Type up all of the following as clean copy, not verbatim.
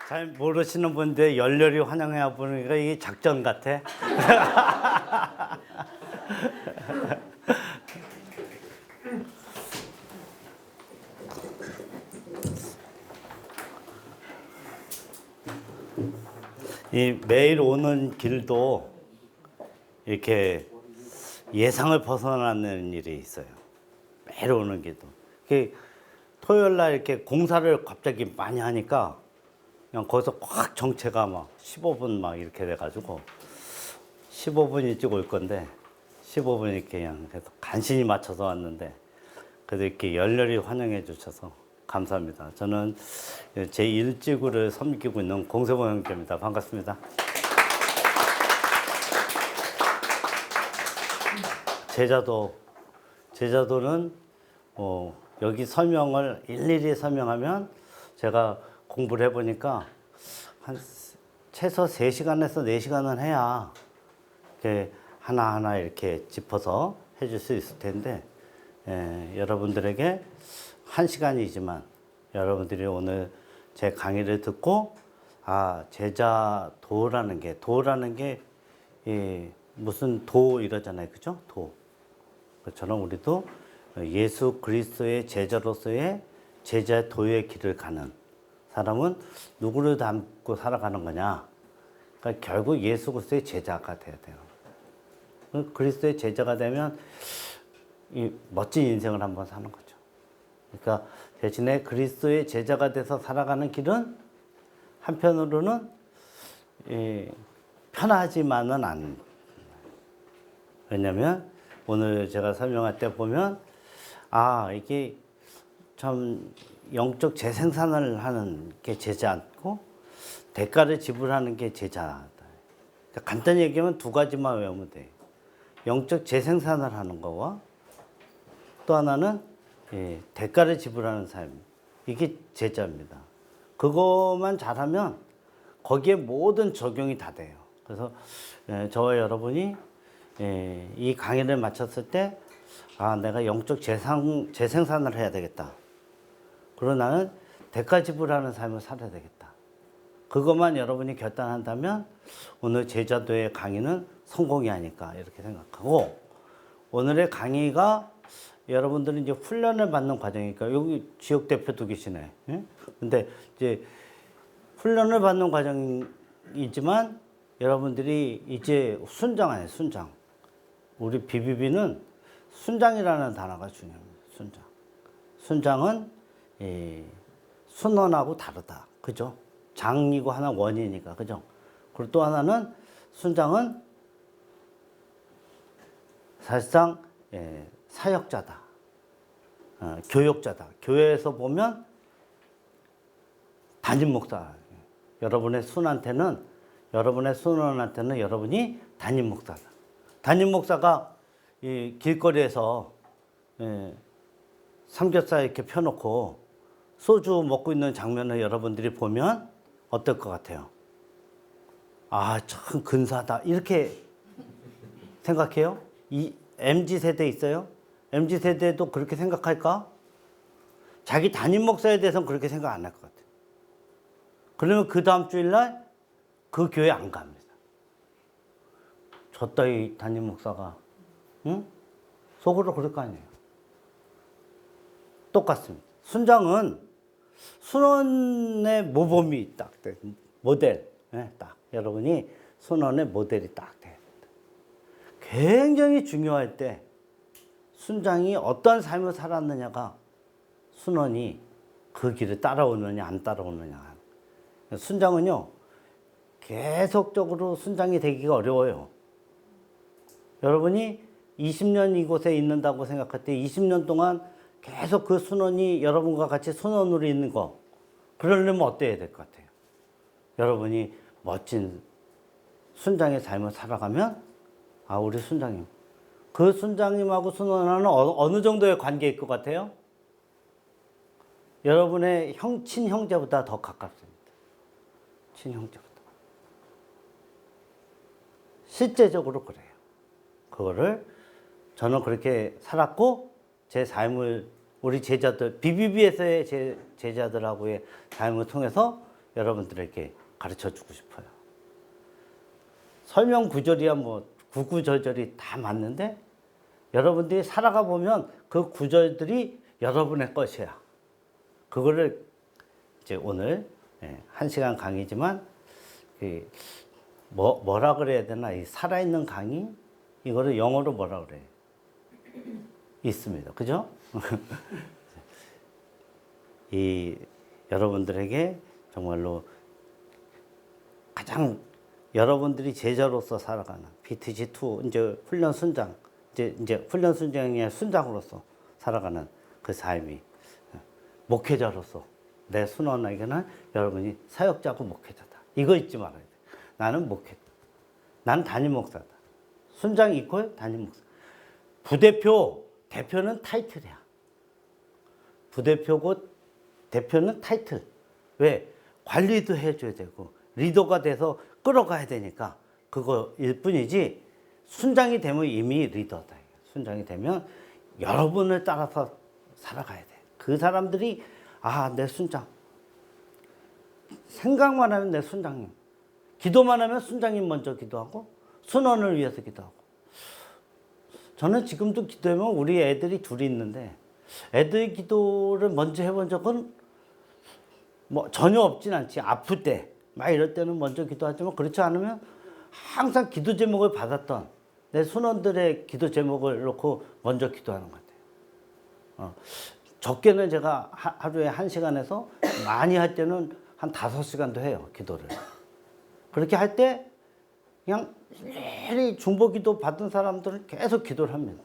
잘 모르시는 분들 열렬히 환영해 보니까 이게 작전 같아. 이 매일 오는 길도 이렇게 예상을 벗어나는 일이 있어요. 매일 오는 길도. 토요일 날 이렇게 공사를 갑자기 많이 하니까 그냥 거기서 확 정체가 막 15분 막 이렇게 돼가지고 15분 일찍 올 건데 15분 이렇게 그냥 계속 간신히 맞춰서 왔는데 그래도 이렇게 열렬히 환영해 주셔서 감사합니다. 저는 제 일지구를 섬기고 있는 공세봉 형제입니다. 반갑습니다. 제자도는 여기 설명을 일일이 설명하면 제가 공부를 해보니까 한 최소 3시간에서 4시간은 해야 이렇게 하나하나 이렇게 짚어서 해줄 수 있을 텐데 여러분들에게 1시간이지만 여러분들이 오늘 제 강의를 듣고 제자도라는 게 무슨 도 이러잖아요. 그죠? 도. 그처럼 우리도 예수 그리스도의 제자로서의 제자도의 길을 가는 사람은 누구를 닮고 살아가는 거냐? 그러니까 결국 예수 그리스도의 제자가 돼야 돼요. 그리스도의 제자가 되면 이 멋진 인생을 한번 사는 거죠. 그러니까 대신에 그리스도의 제자가 돼서 살아가는 길은 한편으로는 편하지만은 않은. 왜냐면 오늘 제가 설명할 때 보면 이게 참 영적 재생산을 하는 게 제자고 대가를 지불하는 게 제자다. 그러니까 간단히 얘기하면 2가지만 외우면 돼요. 영적 재생산을 하는 거와 또 하나는 대가를 지불하는 삶. 이게 제자입니다. 그것만 잘하면 거기에 모든 적용이 다 돼요. 그래서 저와 여러분이 이 강의를 마쳤을 때 내가 영적 재생산을 해야 되겠다. 그리고 나는 대가 지불하는 삶을 살아야 되겠다. 그것만 여러분이 결단한다면 오늘 제자도의 강의는 성공이 아닐까 이렇게 생각하고, 오늘의 강의가 여러분들은 이제 훈련을 받는 과정이니까 여기 지역 대표도 계시네. 근데 이제 훈련을 받는 과정이지만 여러분들이 이제 순장이에요. 순장. 우리 BBB는 순장이라는 단어가 중요합니다. 순장. 순장은 순원하고 다르다. 그죠? 장이고 하나 원이니까. 그죠? 그리고 또 하나는 순장은 사실상 사역자다. 교역자다. 교회에서 보면 담임 목사. 여러분의 순원한테는 여러분이 담임 목사다. 담임 목사가 이 길거리에서 삼겹살 이렇게 펴놓고 소주 먹고 있는 장면을 여러분들이 보면 어떨 것 같아요? 참 근사하다. 이렇게 생각해요? 이 MZ세대 있어요? MZ세대도 그렇게 생각할까? 자기 담임 목사에 대해서는 그렇게 생각 안 할 것 같아요. 그러면 그 다음 주일날 그 교회 안 갑니다. 저 따위 담임 목사가, 속으로 그럴 거 아니에요. 똑같습니다. 순장은 순원의 모범이 딱 돼. 모델. 딱. 여러분이 순원의 모델이 딱 돼야 됩니다. 굉장히 중요할 때 순장이 어떤 삶을 살았느냐가 순원이 그 길을 따라오느냐 안 따라오느냐. 순장은요, 계속적으로 순장이 되기가 어려워요. 여러분이 20년 이곳에 있는다고 생각할 때 20년 동안 계속 그 순원이 여러분과 같이 순원으로 있는 거, 그러려면 어때야 될 것 같아요? 여러분이 멋진 순장의 삶을 살아가면 우리 순장님, 그 순장님하고 순원하는 어느 정도의 관계일 것 같아요? 여러분의 친형제보다 더 가깝습니다. 친형제보다. 실제적으로 그래요. 그거를 저는 그렇게 살았고, 제 삶을 우리 제자들, BBB에서의 제자들하고의 삶을 통해서 여러분들에게 가르쳐 주고 싶어요. 설명 구절이야 뭐 구구절절이 다 맞는데 여러분들이 살아가 보면 그 구절들이 여러분의 것이야. 그거를 이제 오늘 1시간 강의지만 뭐라 그래야 되나, 이 살아있는 강의, 이거를 영어로 뭐라 그래? 있습니다. 그죠? 이 여러분들에게 정말로 가장 여러분들이 제자로서 살아가는 BTG2 이제 훈련 순장, 이제 훈련 순장의 순장으로서 살아가는 그 삶이, 목회자로서 내 순원에게는 여러분이 사역자고 목회자다. 이거 잊지 말아야 돼. 나는 목회자. 나는 담임 목사다. 순장 이퀄 담임 목사. 부대표, 대표는 타이틀이야. 부대표고 대표는 타이틀. 왜? 관리도 해줘야 되고 리더가 돼서 끌어가야 되니까 그거일 뿐이지, 순장이 되면 이미 리더다. 순장이 되면 여러분을 따라서 살아가야 돼. 그 사람들이 내 순장. 생각만 하면 내 순장님. 기도만 하면 순장님 먼저 기도하고 순원을 위해서 기도하고. 저는 지금도 기도하면 우리 애들이 둘이 있는데 애들 기도를 먼저 해본 적은 뭐 전혀 없진 않지. 아플 때, 막 이럴 때는 먼저 기도하지만 그렇지 않으면 항상 기도 제목을 받았던 내 순원들의 기도 제목을 놓고 먼저 기도하는 것 같아요. 적게는 제가 하루에 1시간에서 많이 할 때는 한 5시간도 해요, 기도를. 그렇게 할 때 그냥 일일이 중보기도 받은 사람들은 계속 기도를 합니다.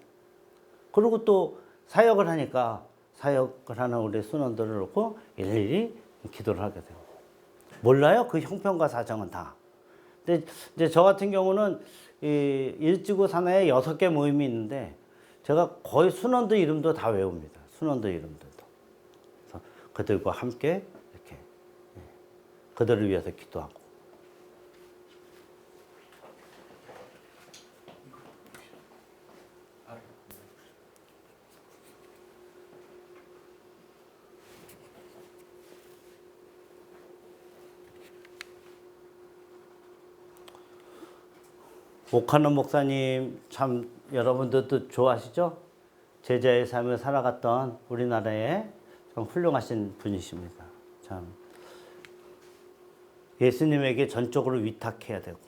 그리고 또 사역을 하니까 사역을 하는 우리 순원들을 놓고 일일이 기도를 하게 돼요. 몰라요? 그 형편과 사정은 다. 근데 이제 저 같은 경우는 이 일지구 산하에 6개 모임이 있는데 제가 거의 순원들 이름도 다 외웁니다. 순원들 이름들도. 그래서 그들과 함께 이렇게 그들을 위해서 기도하고. 오카노 목사님 참 여러분들도 좋아하시죠? 제자의 삶을 살아갔던 우리나라의 참 훌륭하신 분이십니다. 참 예수님에게 전적으로 위탁해야 되고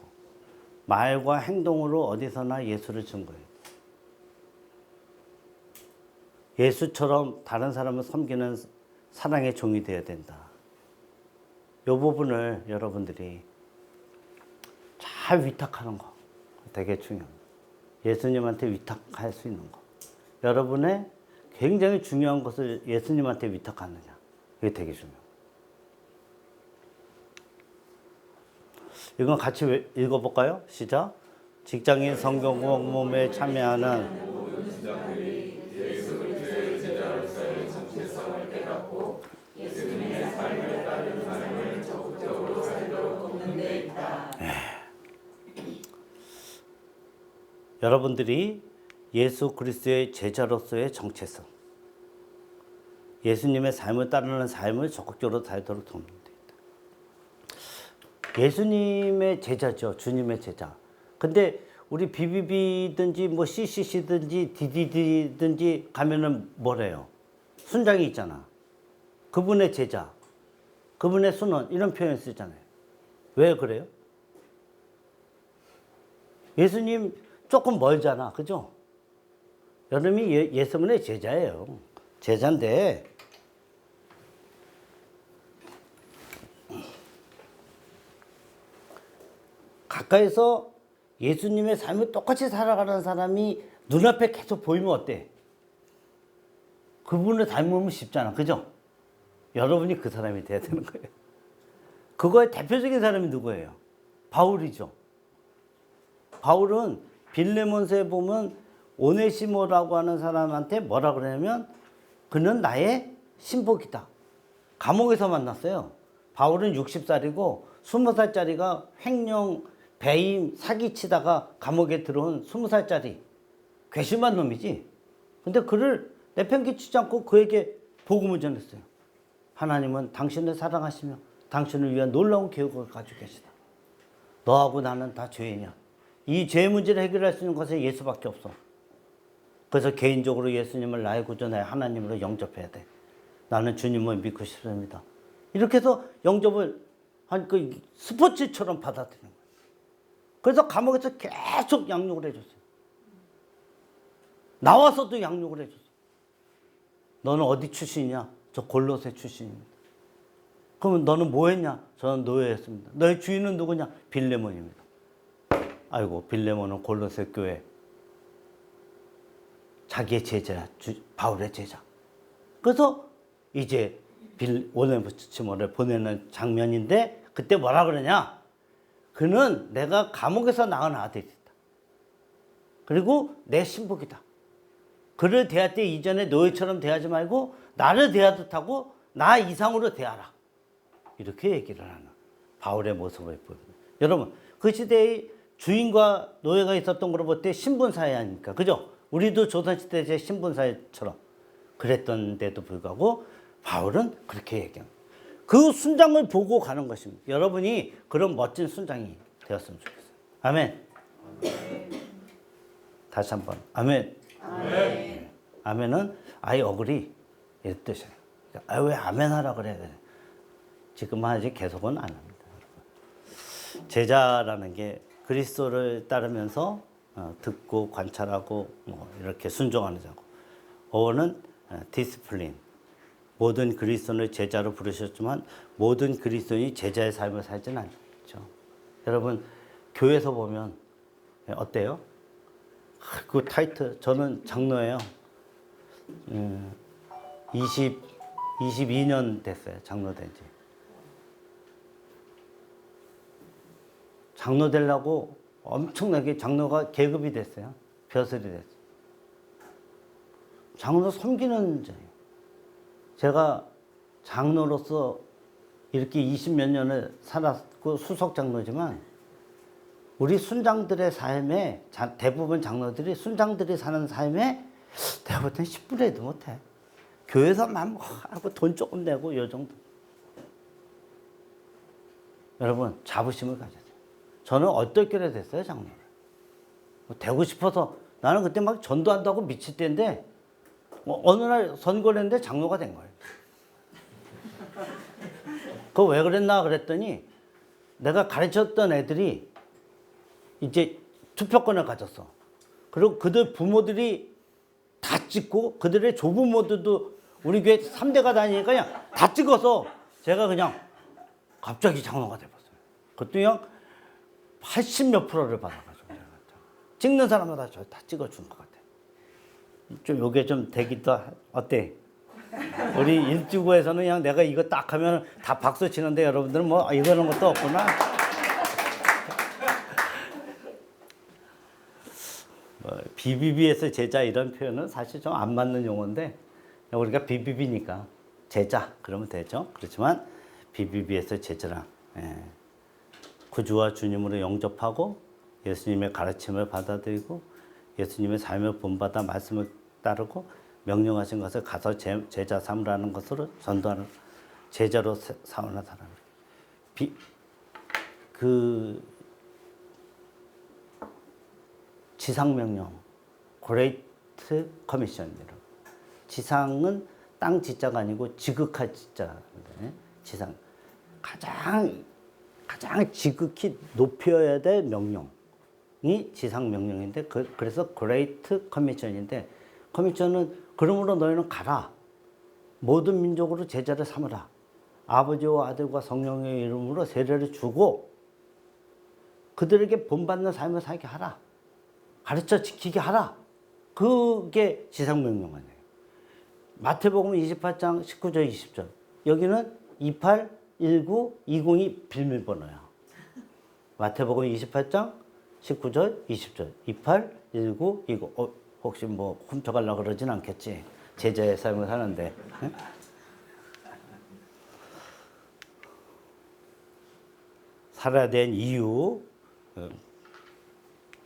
말과 행동으로 어디서나 예수를 증거해야 돼. 예수처럼 다른 사람을 섬기는 사랑의 종이 되어야 된다. 이 부분을 여러분들이 잘 위탁하는 거 되게 중요합니다. 예수님한테 위탁할 수 있는 거. 여러분의 굉장히 중요한 것을 예수님한테 위탁하느냐. 이게 되게 중요해요. 이건 같이 읽어볼까요? 시작. 직장인 성경공학 모임에 참여하는 여러분들이 예수 그리스도의 제자로서의 정체성, 예수님의 삶을 따르는 삶을 적극적으로 살도록 돕는 데다. 예수님의 제자죠. 주님의 제자. 근데 우리 BBB든지 뭐 CCC든지 DDD든지 가면은 뭐래요? 순장이 있잖아. 그분의 제자, 그분의 순원, 이런 표현 쓰잖아요. 왜 그래요? 예수님 조금 멀잖아. 그죠? 여러분이 예수님의 제자예요. 제자인데 가까이서 예수님의 삶을 똑같이 살아가는 사람이 눈앞에 계속 보이면 어때? 그분을 닮으면 쉽잖아. 그죠? 여러분이 그 사람이 돼야 되는 거예요. 그거의 대표적인 사람이 누구예요? 바울이죠. 바울은 빌레몬서에 보면 오네시모라고 하는 사람한테 뭐라 그러냐면 그는 나의 신복이다. 감옥에서 만났어요. 바울은 60살이고 20살짜리가 횡령, 배임, 사기치다가 감옥에 들어온 20살짜리 괘씸한 놈이지. 근데 그를 내팽개치지 않고 그에게 복음을 전했어요. 하나님은 당신을 사랑하시며 당신을 위한 놀라운 계획을 가지고 계시다. 너하고 나는 다 죄인이야. 이 죄 문제를 해결할 수 있는 것은 예수밖에 없어. 그래서 개인적으로 예수님을 나의 구주, 나의 하나님으로 영접해야 돼. 나는 주님을 믿고 싶습니다. 이렇게 해서 영접을 한 그 스포츠처럼 받아들이는 거예요. 그래서 감옥에서 계속 양육을 해줬어요. 나와서도 양육을 해줬어요. 너는 어디 출신이냐? 저 골로새 출신입니다. 그러면 너는 뭐 했냐? 저는 노예였습니다. 너의 주인은 누구냐? 빌레몬입니다. 아이고, 빌레몬은 골로새 교회 자기의 제자야. 바울의 제자. 그래서 이제 오네시모를 보내는 장면인데 그때 뭐라 그러냐? 그는 내가 감옥에서 낳은 아들이다. 그리고 내 신복이다. 그를 대할 때 이전에 노예처럼 대하지 말고 나를 대하듯 하고 나 이상으로 대하라. 이렇게 얘기를 하는 바울의 모습을 보입니다. 여러분, 그 시대에 주인과 노예가 있었던 걸 볼 때 신분사회 아닙니까? 그죠? 우리도 조선시대의 신분사회처럼 그랬던데도 불구하고 바울은 그렇게 얘기합니다. 그 순장을 보고 가는 것입니다. 여러분이 그런 멋진 순장이 되었으면 좋겠어요. 아멘. 다시 한번 아멘. 아멘. 아멘은 아이 어글이 이 뜻이에요. 왜 아멘 하라 그래야 돼? 지금 하지 계속은 안 합니다. 제자라는 게 그리스도를 따르면서 듣고 관찰하고 뭐 이렇게 순종하는 자고, 어는 디스플린. 모든 그리스도인을 제자로 부르셨지만 모든 그리스도인이 제자의 삶을 살지는 않죠. 여러분, 교회에서 보면 어때요? 그 타이틀, 저는 장로예요. 22년 됐어요. 장로 된 지. 장로 되려고 엄청나게 장로가 계급이 됐어요. 벼슬이 됐어요. 장로 섬기는 자예요. 제가 장로로서 이렇게 20몇 년을 살았고 수석 장로지만 우리 순장들의 삶에, 대부분 장로들이 순장들이 사는 삶에 내가 볼 때는 10분의 1도 못해. 교회에서만 하고 돈 조금 내고 요 정도. 여러분, 자부심을 가져야 돼요. 저는 어떻게 됐어요, 장로를. 되고 싶어서. 나는 그때 막 전도한다고 미칠 때인데 어느 날 선거를 했는데 장로가 된 거예요. 그거 왜 그랬나 그랬더니 내가 가르쳤던 애들이 이제 투표권을 가졌어. 그리고 그들 부모들이 다 찍고 그들의 조부모들도 우리 교회 3대가 다니니까 그냥 다 찍어서 제가 그냥 갑자기 장로가 돼버렸어요. 그것도 그냥 80몇 %를 받아가지고 찍는 사람마다 저 다 찍어준 것 같아. 좀 요게 좀 되기도 어때? 우리 일주구에서는 그냥 내가 이거 딱 하면 다 박수 치는데 여러분들은 뭐 이거는 것도 없구나. BBB에서 제자 이런 표현은 사실 좀 안 맞는 용어인데 우리가 BBB니까 제자 그러면 되죠. 그렇지만 BBB에서 제자랑 구주와 주님으로 영접하고 예수님의 가르침을 받아들이고 예수님의 삶을 본받아 말씀을 따르고 명령하신 것을 가서 제자 삼으라는 것으로 전도하는 제자로 삼는 사람. 그 지상명령, 그레이트 커미션이라고. 지상은 땅 지자가 아니고 지극한 지자인데, 지상 가장 지극히 높여야 될 명령이 지상 명령인데, 그래서 그레이트 커미션인데, 커미션은 그러므로 너희는 가라. 모든 민족으로 제자를 삼으라. 아버지와 아들과 성령의 이름으로 세례를 주고 그들에게 본받는 삶을 살게 하라. 가르쳐 지키게 하라. 그게 지상명령 아니에요. 마태복음 28장 19절 20절. 여기는 28, 19, 20이 비밀번호야. 마태복음 28장 19절 20절. 28, 19, 20. 혹시 뭐 훔쳐가려고 그러진 않겠지. 제자의 삶을 사는데. 응? 살아야 된 이유,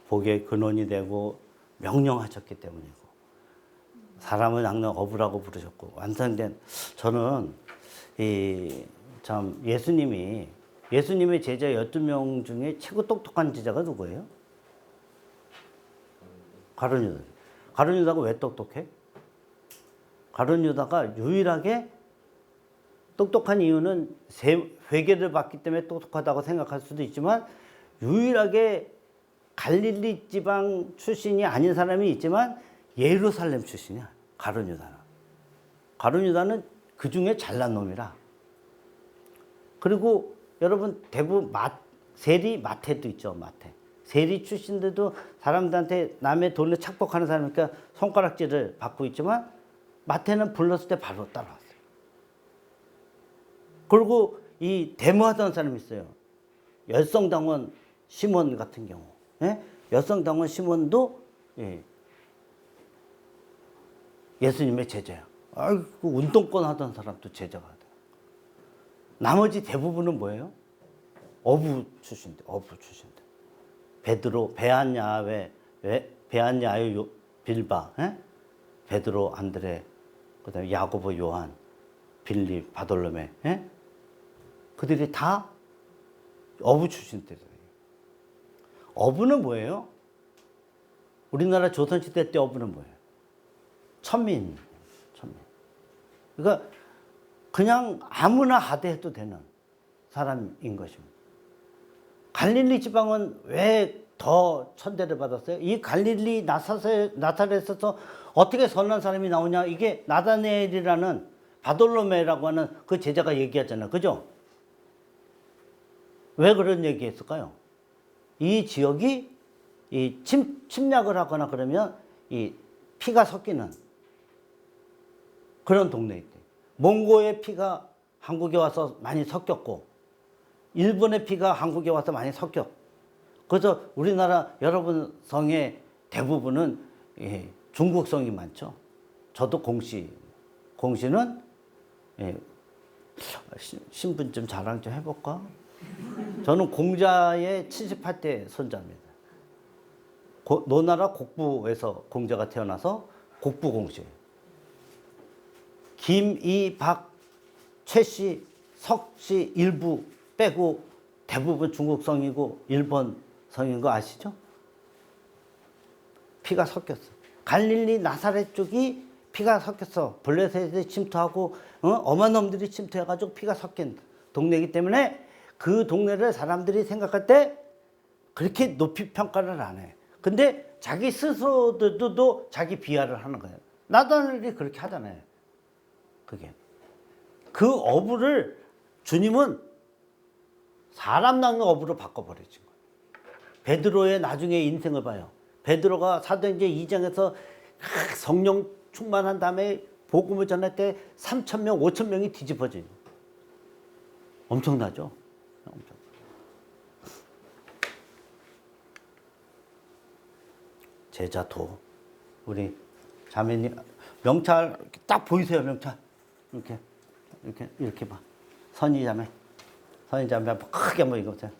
복의 근원이 되고 명령하셨기 때문이고, 사람을 낚는 어부라고 부르셨고, 완성된, 저는 참 예수님의 제자 12명 중에 최고 똑똑한 제자가 누구예요? 가룟 유다. 가룟 유다가 왜 똑똑해? 가룟 유다가 유일하게 똑똑한 이유는 회개를 받기 때문에 똑똑하다고 생각할 수도 있지만 유일하게 갈릴리 지방 출신이 아닌 사람이 있지만 예루살렘 출신이야. 가룟 유다는. 가룟 유다는 그 중에 잘난 놈이라. 그리고 여러분 대부분 세리 마태도 있죠. 마태. 세리 출신들도 사람들한테 남의 돈을 착복하는 사람이니까 손가락질을 받고 있지만 마태는 불렀을 때 바로 따라왔어요. 그리고 이 데모하던 사람이 있어요. 열성당원 시몬 같은 경우. 예? 열성당원 시몬도 예수님의 제자야. 아이고, 운동권 하던 사람도 제자가 돼. 나머지 대부분은 뭐예요? 어부 출신들. 베드로, 베안야의 빌바, 예? 베드로, 안드레, 그다음에 야고보, 요한, 빌립, 바돌로메, 예? 그들이 다 어부 출신들이에요. 어부는 뭐예요? 우리나라 조선시대 때 어부는 뭐예요? 천민. 그러니까 그냥 아무나 하대해도 되는 사람인 것입니다. 갈릴리 지방은 왜 더 천대를 받았어요? 이 갈릴리 나사렛에서 어떻게 선한 사람이 나오냐? 이게 나다네엘이라는 바돌로메라고 하는 그 제자가 얘기하잖아요. 그죠? 왜 그런 얘기했을까요? 이 지역이 이 침략을 하거나 그러면 이 피가 섞이는 그런 동네이대. 몽고의 피가 한국에 와서 많이 섞였고 일본의 피가 한국에 와서 많이 섞였고 그래서 우리나라 여러분 성의 대부분은 중국 성이 많죠. 저도 공시는 신분 좀 자랑 좀 해볼까? 저는 공자의 78대 손자입니다. 노나라 곡부에서 공자가 태어나서 곡부 공시예요. 김, 이, 박, 최씨, 석씨 일부 빼고 대부분 중국 성이고 일본 성인 거 아시죠? 피가 섞였어. 갈릴리 나사렛 쪽이 피가 섞였어. 블레셋에 침투하고 엄한 놈들이 침투해가지고 피가 섞인 동네이기 때문에 그 동네를 사람들이 생각할 때 그렇게 높이 평가를 안 해. 근데 자기 스스로들도 자기 비하를 하는 거예요. 나다넬이 그렇게 하잖아요. 그게. 그 어부를 주님은 사람 낳는 어부로 바꿔버리신 거예요. 베드로의 나중에 인생을 봐요. 베드로가 사도행전 2장에서 성령 충만한 다음에 복음을 전할 때 3,000명, 5,000명이 뒤집어져요. 엄청나죠? 엄청. 제자도 우리 자매님 명찰 딱 보이세요? 명찰 이렇게 봐. 선희 자매 크게 한번 읽어보세요.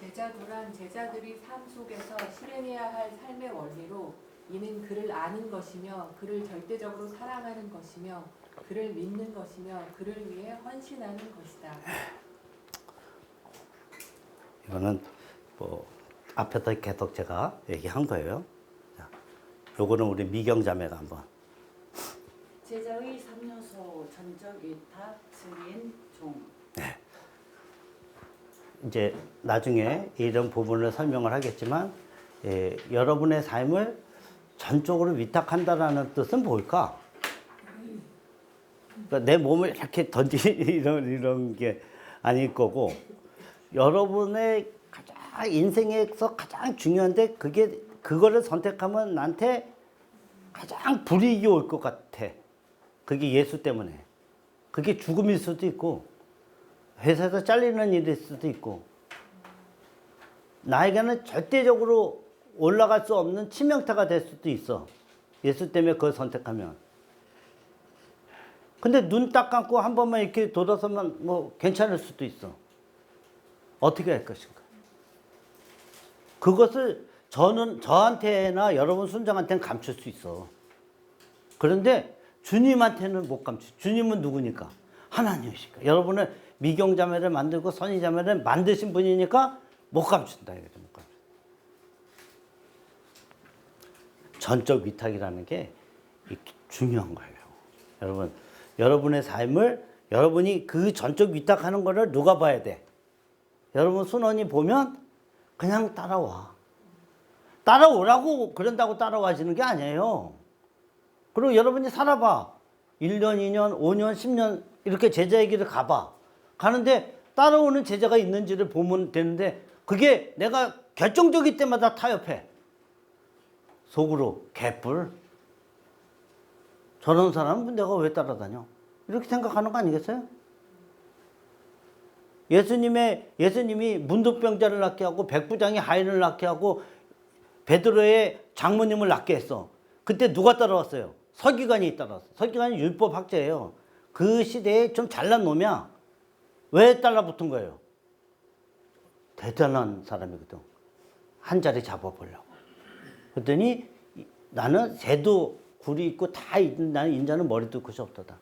제자도란 제자들이 삶 속에서 실행해야 할 삶의 원리로 이는 그를 아는 것이며 그를 절대적으로 사랑하는 것이며 그를 믿는 것이며 그를 위해 헌신하는 것이다. 이거는 뭐 앞에서 계속 제가 얘기한 거예요. 자, 요거는 우리 미경 자매가 한번. 제자의 3요소 전적 위탁 증인 종. 네. 이제 나중에 이런 부분을 설명을 하겠지만 여러분의 삶을 전적으로 위탁한다라는 뜻은 뭘까? 그러니까 내 몸을 이렇게 이런 게 아닐 거고 여러분의 가장 인생에서 가장 중요한데 그거를 선택하면 나한테 가장 불이익이 올 것 같아. 그게 예수 때문에. 그게 죽음일 수도 있고 회사에서 잘리는 일일 수도 있고 나에게는 절대적으로 올라갈 수 없는 치명타가 될 수도 있어. 예수 때문에 그걸 선택하면. 근데 눈 딱 감고 한 번만 이렇게 돌아서면 뭐 괜찮을 수도 있어. 어떻게 할 것인가? 그것을 저한테나 여러분 순장한테는 감출 수 있어. 그런데 주님한테는 못 감추. 주님은 누구니까? 하나님이시니까. 여러분을 미경자매를 만들고 선의자매를 만드신 분이니까 못 감춘다 이거죠. 못 감춘다. 전적 위탁이라는 게 중요한 거예요. 여러분, 여러분의 삶을 여러분이 그 전적 위탁하는 거를 누가 봐야 돼? 여러분 순원이 보면 그냥 따라와. 따라오라고 그런다고 따라와지는 게 아니에요. 그리고 여러분이 살아봐. 1년, 2년, 5년, 10년 이렇게 제자의 길을 가봐. 가는데 따라오는 제자가 있는지를 보면 되는데 그게 내가 결정적일 때마다 타협해. 속으로 개뿔. 저런 사람은 내가 왜 따라다녀? 이렇게 생각하는 거 아니겠어요? 예수님이 문둥병자를 낫게 하고 백부장이 하인을 낫게 하고 베드로의 장모님을 낫게 했어. 그때 누가 따라왔어요? 서기관이 따라왔어. 서기관이 율법학자예요. 그 시대에 좀 잘난 놈이야. 왜 따라붙은 거예요? 대단한 사람이거든. 한 자리 잡아보려고. 그랬더니 나는 새도 굴이 있고 다 있는 나는 인자는 머리도 끝이 없도다.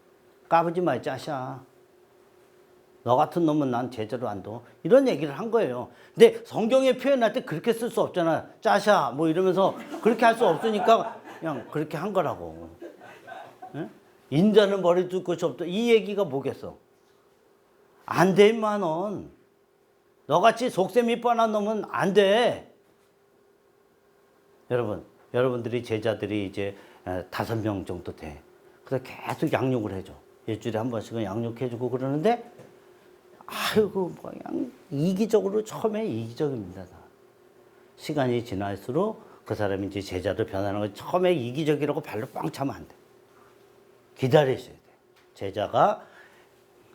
까부지 마, 짜샤. 너 같은 놈은 난 제대로 안 둬. 이런 얘기를 한 거예요. 근데 성경에 표현할 때 그렇게 쓸 수 없잖아. 짜샤 뭐 이러면서 그렇게 할 수 없으니까 그냥 그렇게 한 거라고. 예? 인자는 머리도 끝이 없다. 이 얘기가 뭐겠어? 안 돼, 임마, 넌. 너같이 속셈이 뻔한 놈은 안 돼. 여러분들이 제자들이 이제 5명 정도 돼. 그래서 계속 양육을 해줘. 일주일에 한 번씩은 양육해주고 그러는데, 아이고, 뭐 그냥 이기적으로, 처음에 이기적입니다. 다. 시간이 지날수록 그 사람이 이제 제자로 변하는 거 처음에 이기적이라고 발로 뻥 차면 안 돼. 기다리셔야 돼. 제자가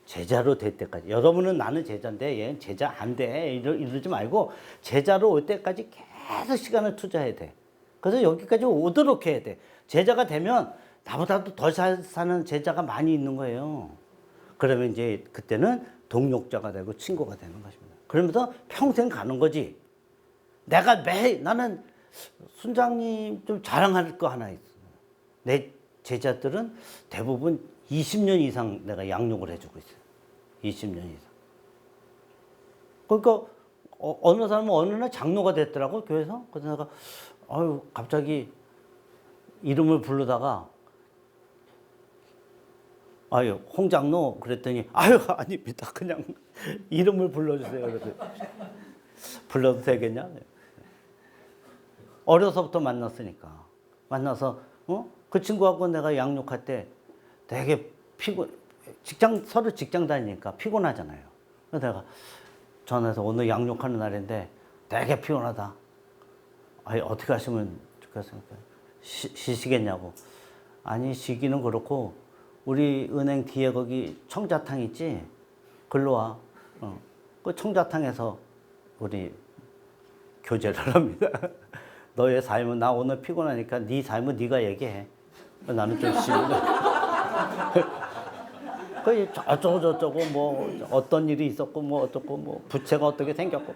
제자로 될 때까지. 여러분은 나는 제자인데 얘는 제자 안 돼. 이러지 말고 제자로 올 때까지 계속 시간을 투자해야 돼. 그래서 여기까지 오도록 해야 돼. 제자가 되면 나보다도 더 잘 사는 제자가 많이 있는 거예요. 그러면 이제 그때는 동력자가 되고 친구가 되는 것입니다. 그러면서 평생 가는 거지. 나는 순장님 좀 자랑할 거 하나 있어. 내 제자들은 대부분 20년 이상 내가 양육을 해주고 있어요. 20년 이상. 그러니까 어느 사람은 어느 날 장로가 됐더라고 교회에서. 그래서 내가 갑자기 이름을 부르다가 홍장로 그랬더니 아닙니다. 그냥 이름을 불러주세요. 그래서 불러도 되겠냐? 어려서부터 만났으니까. 만나서 그 친구하고 내가 양육할 때 되게 서로 직장 다니니까 피곤하잖아요. 그래서 내가 전화해서 오늘 양육하는 날인데 되게 피곤하다. 어떻게 하시면 좋겠습니까? 쉬시겠냐고. 아니, 쉬기는 그렇고 우리 은행 뒤에 거기 청자탕 있지? 글로 와. 그 청자탕에서 우리 교제를 합니다. 너의 삶은 나 오늘 피곤하니까 네 삶은 네가 얘기해. 나는 좀 쉬고. 그 저쩌고 뭐 어떤 일이 있었고 뭐 어떻고 뭐 부채가 어떻게 생겼고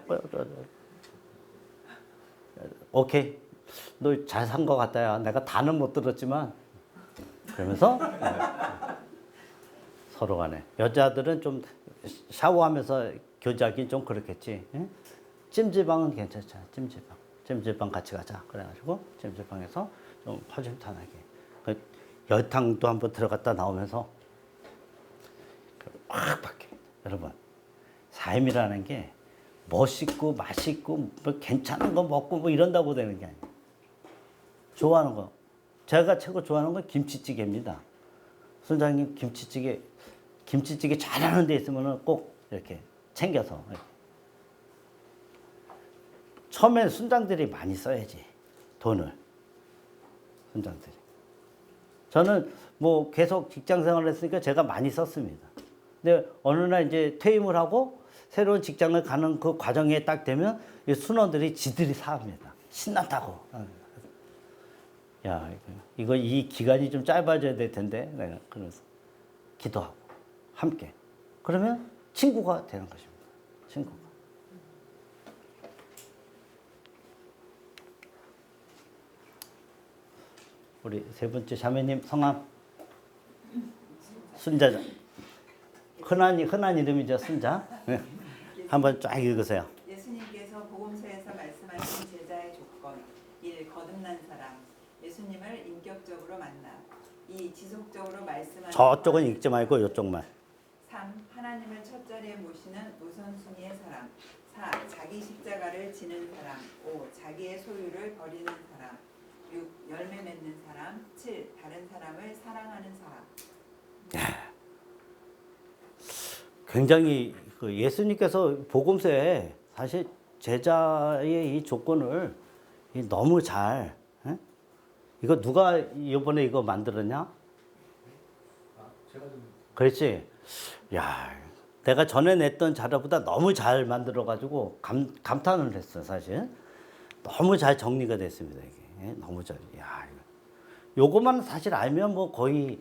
오케이. 너 잘 산 거 같다야. 내가 다는 못 들었지만 그러면서 서로 간에 여자들은 좀 샤워하면서 교제하기 좀 그렇겠지. 응? 찜질방은 괜찮잖아. 찜질방 같이 가자. 그래가지고 찜질방에서 좀 허심탄회하게 열탕도 한번 들어갔다 나오면서 확 바뀌어요. 여러분, 삶이라는 게 멋있고 맛있고 뭐 괜찮은 거 먹고 뭐 이런다고 되는 게 아니에요. 좋아하는 거. 제가 최고 좋아하는 건 김치찌개입니다. 순장님 김치찌개 잘하는 데 있으면 꼭 이렇게 챙겨서. 처음엔 순장들이 많이 써야지. 돈을. 순장들이. 저는 뭐 계속 직장 생활을 했으니까 제가 많이 썼습니다. 근데 어느 날 이제 퇴임을 하고 새로운 직장을 가는 그 과정에 딱 되면 이 순원들이 지들이 사합니다. 신났다고. 야, 이 기간이 좀 짧아져야 될 텐데. 내가 그래서 기도하고 함께. 그러면 친구가 되는 것입니다. 친구가. 우리 세 번째 자매님 성함 순자자. 흔한 이름이죠, 순자. 네. 한번 쫙 읽으세요. 예수님께서 복음서에서 말씀하신 제자의 조건 1. 거듭난 사람 예수님을 인격적으로 만나 2. 지속적으로 말씀하는 저쪽은 읽지 말고 이쪽만. 3. 하나님을 첫 자리에 모시는 우선순위의 사람 4. 자기 십자가를 지는 사람 5. 자기의 소유를 버리는 사람 6. 열매 맺는 사람 7. 다른 사람을 사랑하는 사람. 굉장히 그 예수님께서 복음서에 사실 제자의 이 조건을 너무 잘, 에? 이거 누가 이번에 이거 만들었냐? 그렇지. 야, 내가 전에 냈던 자료보다 너무 잘 만들어가지고 감탄을 했어, 사실. 너무 잘 정리가 됐습니다, 이게. 너무 잘. 야, 요거만 사실 알면 뭐 거의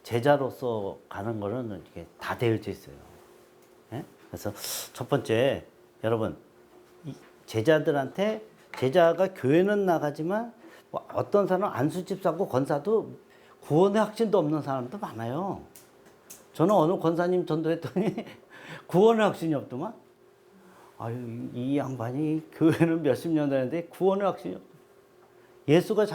제자로서 가는 거는 이게 다 되어 있어요. 예? 그래서 첫 번째, 여러분, 이 제자들한테 제자가 교회는 나가지만 뭐 어떤 사람은 안수집사고 권사도 구원의 확신도 없는 사람도 많아요. 저는 어느 권사님 전도했더니 구원의 확신이 없더만. 아유, 이 양반이 교회는 몇십 년 다녔는데 구원의 확신이 없다. 예수가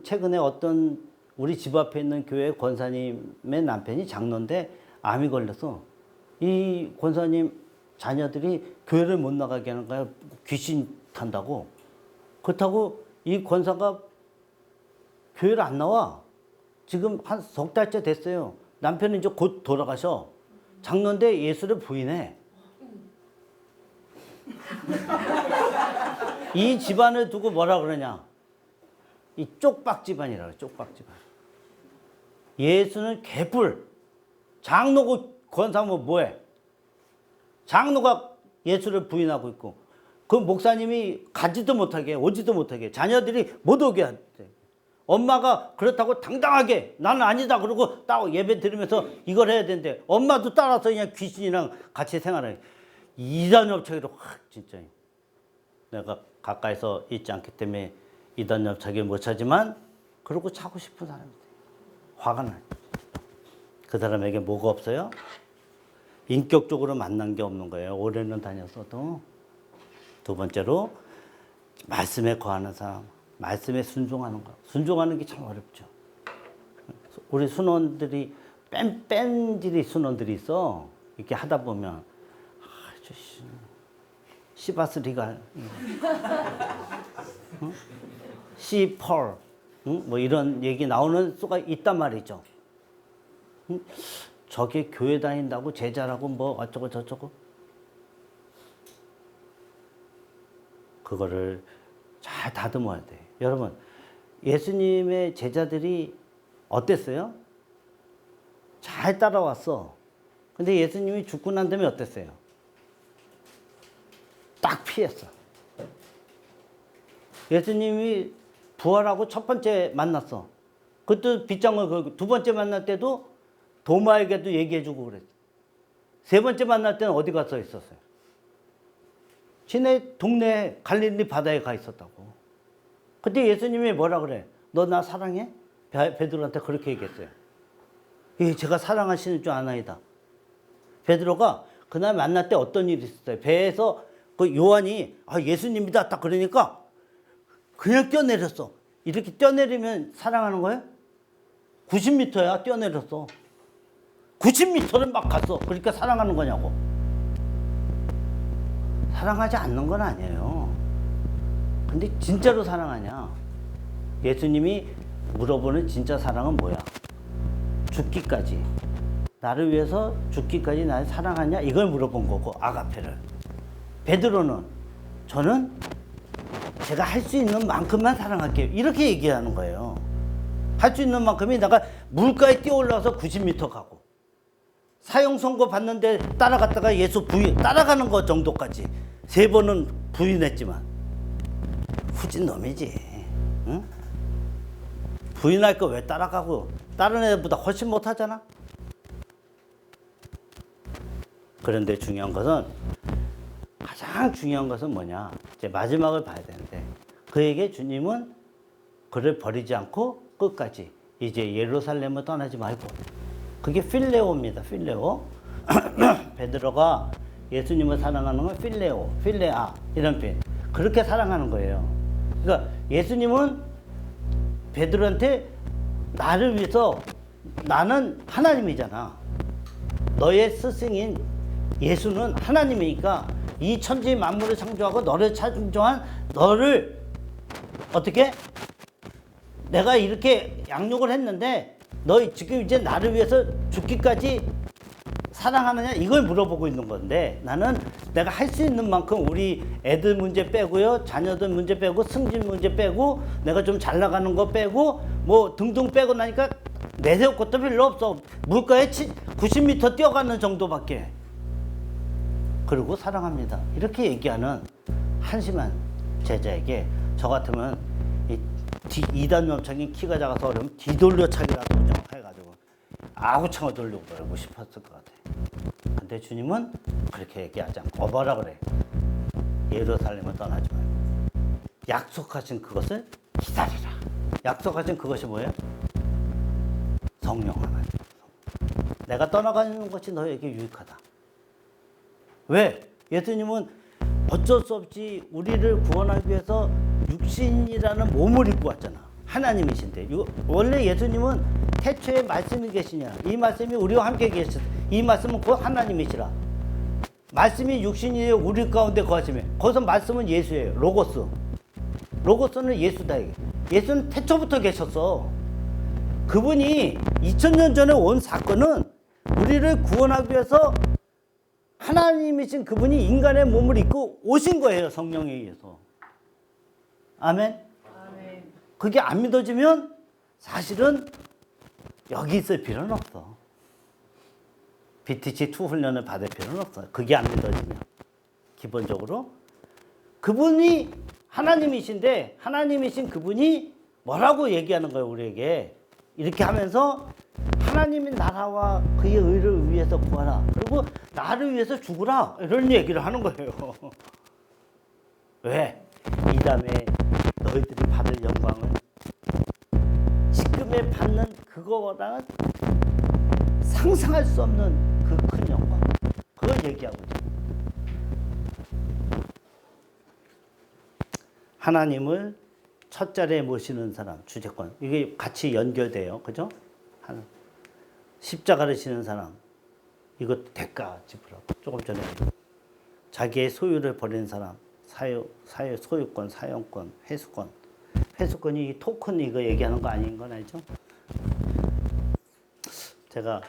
최근에 어떤 우리 집 앞에 있는 교회 권사님의 남편이 장로인데 암이 걸려서 이 권사님 자녀들이 교회를 못 나가게 하는 거야. 귀신 탄다고. 그렇다고 이 권사가 교회를 안 나와. 지금 한 석 달째 됐어요. 남편은 이제 곧 돌아가셔. 장로인데 예수를 부인해. 이 집안을 두고 뭐라 그러냐. 이 쪽박 집안이라고 쪽박 집안. 예수는 개뿔. 장로고 권사면 뭐해? 장로가 예수를 부인하고 있고 그 목사님이 가지도 못하게 오지도 못하게 자녀들이 못 오게 하대. 엄마가 그렇다고 당당하게 나는 아니다 그러고 딱 예배 드리면서 이걸 해야 되는데 엄마도 따라서 그냥 귀신이랑 같이 생활해. 이단협착이로 확 진짜. 내가 가까이서 있지 않기 때문에 이단협착을 못 차지만 그러고 차고 싶은 사람이다. 화가 나. 그 사람에게 뭐가 없어요? 인격적으로 만난 게 없는 거예요. 오래는 다녔어도. 두 번째로 말씀에 거하는 사람. 말씀에 순종하는 거. 순종하는 게 참 어렵죠. 우리 순원들이 뺀질이 순원들이 있어. 이렇게 하다 보면 시바스리갈, 응? 시펄, 응? 뭐 이런 얘기 나오는 수가 있단 말이죠. 응? 저게 교회 다닌다고 제자라고 뭐 어쩌고 저쩌고. 그거를 잘 다듬어야 돼. 여러분, 예수님의 제자들이 어땠어요? 잘 따라왔어. 근데 예수님이 죽고 난 다음에 어땠어요? 딱 피했어. 예수님이 부활하고 첫 번째 만났어. 그것도 빗장을 걸고 두 번째 만날 때도 도마에게도 얘기해주고 그랬어. 세 번째 만날 때는 어디 가서 있었어요? 지네 동네 갈릴리 바다에 가 있었다고. 그때 예수님이 뭐라 그래? 너 나 사랑해? 베드로한테 그렇게 얘기했어요. 예, 제가 사랑하시는 줄 아나이다. 베드로가 그날 만날 때 어떤 일이 있었어요? 배에서 그 요한이 예수님이다 딱 그러니까 그냥 뛰어내렸어. 이렇게 뛰어내리면 사랑하는 거예요? 90m야 뛰어내렸어. 90m를 막 갔어. 그러니까 사랑하는 거냐고. 사랑하지 않는 건 아니에요. 근데 진짜로 사랑하냐? 예수님이 물어보는 진짜 사랑은 뭐야? 죽기까지. 나를 위해서 죽기까지 나를 사랑하냐? 이걸 물어본 거고, 아가페를. 베드로는 저는 제가 할 수 있는 만큼만 사랑할게요. 이렇게 얘기하는 거예요. 할 수 있는 만큼이 내가 물가에 뛰어올라서 90m 가고 사형 선고 받는데 따라갔다가 예수 부인 따라가는 거 정도까지 3번은 부인했지만 후진 놈이지. 응? 부인할 거 왜 따라가고 다른 애보다 훨씬 못하잖아. 그런데 중요한 것은 가장 중요한 것은 뭐냐? 이제 마지막을 봐야 되는데 그에게 주님은 그를 버리지 않고 끝까지 이제 예루살렘을 떠나지 말고 그게 필레오입니다. 필레오. 베드로가 예수님을 사랑하는 건 필레오, 필레아 이런 표현. 그렇게 사랑하는 거예요. 그러니까 예수님은 베드로한테 나를 위해서 나는 하나님이잖아. 너의 스승인 예수는 하나님이니까 이 천지 만물을 창조하고 너를 창조한 너를 어떻게 내가 이렇게 양육을 했는데 너 지금 이제 나를 위해서 죽기까지 사랑하느냐 이걸 물어보고 있는 건데 나는 내가 할 수 있는 만큼 우리 애들 문제 빼고요, 자녀들 문제 빼고 승진 문제 빼고 내가 좀 잘 나가는 거 빼고 뭐 등등 빼고 나니까 내세울 것도 별로 없어. 물가에 90m 뛰어가는 정도밖에. 그리고 사랑합니다. 이렇게 얘기하는 한심한 제자에게 저 같으면 이단 염창이 키가 작아서 어려면 뒤돌려차기라도 해가지고 아구창을 돌려버리고 싶었을 것 같아요. 근데 주님은 그렇게 얘기하지 않고 뭐라 그래? 예루살렘을 떠나지 말고 약속하신 그것을 기다리라. 약속하신 그것이 뭐예요? 성령 하나님. 내가 떠나가는 것이 너에게 유익하다. 왜? 예수님은 어쩔 수 없이 우리를 구원하기 위해서 육신이라는 몸을 입고 왔잖아. 하나님이신데. 원래 예수님은 태초에 말씀이 계시냐. 이 말씀이 우리와 함께 계시다. 이 말씀은 곧 하나님이시라. 말씀이 육신이에요. 우리 가운데 거하시며. 거기서 말씀은 예수예요. 로고스. 로고스는 예수다. 예수는 태초부터 계셨어. 그분이 2000년 전에 온 사건은 우리를 구원하기 위해서 하나님이신 그분이 인간의 몸을 입고 오신 거예요. 성령에 의해서. 아멘? 아멘. 그게 안 믿어지면 사실은 여기 있을 필요는 없어. BTC2 훈련을 받을 필요는 없어. 그게 안 믿어지면. 기본적으로 그분이 하나님이신데 하나님이신 그분이 뭐라고 얘기하는 거예요. 우리에게. 이렇게 하면서 하나님의 나라와 그의 의를 위해서 구하라. 그리고 나를 위해서 죽으라. 이런 얘기를 하는 거예요. 왜? 이 다음에 너희들이 받을 영광은 지금에 받는 그거보다는 상상할 수 없는 그 큰 영광. 그걸 얘기하고 있어요. 하나님을 첫 자리에 모시는 사람, 주제권. 이게 같이 연결돼요. 그죠? 십자가를 지는 사람. 이것도 대가 지불하고. 조금 전에 자기의 소유를 버리는 사람. 소유권, 사용권, 회수권. 회수권이 이 토큰 이거 얘기하는 거 아닌 건 알죠? 제가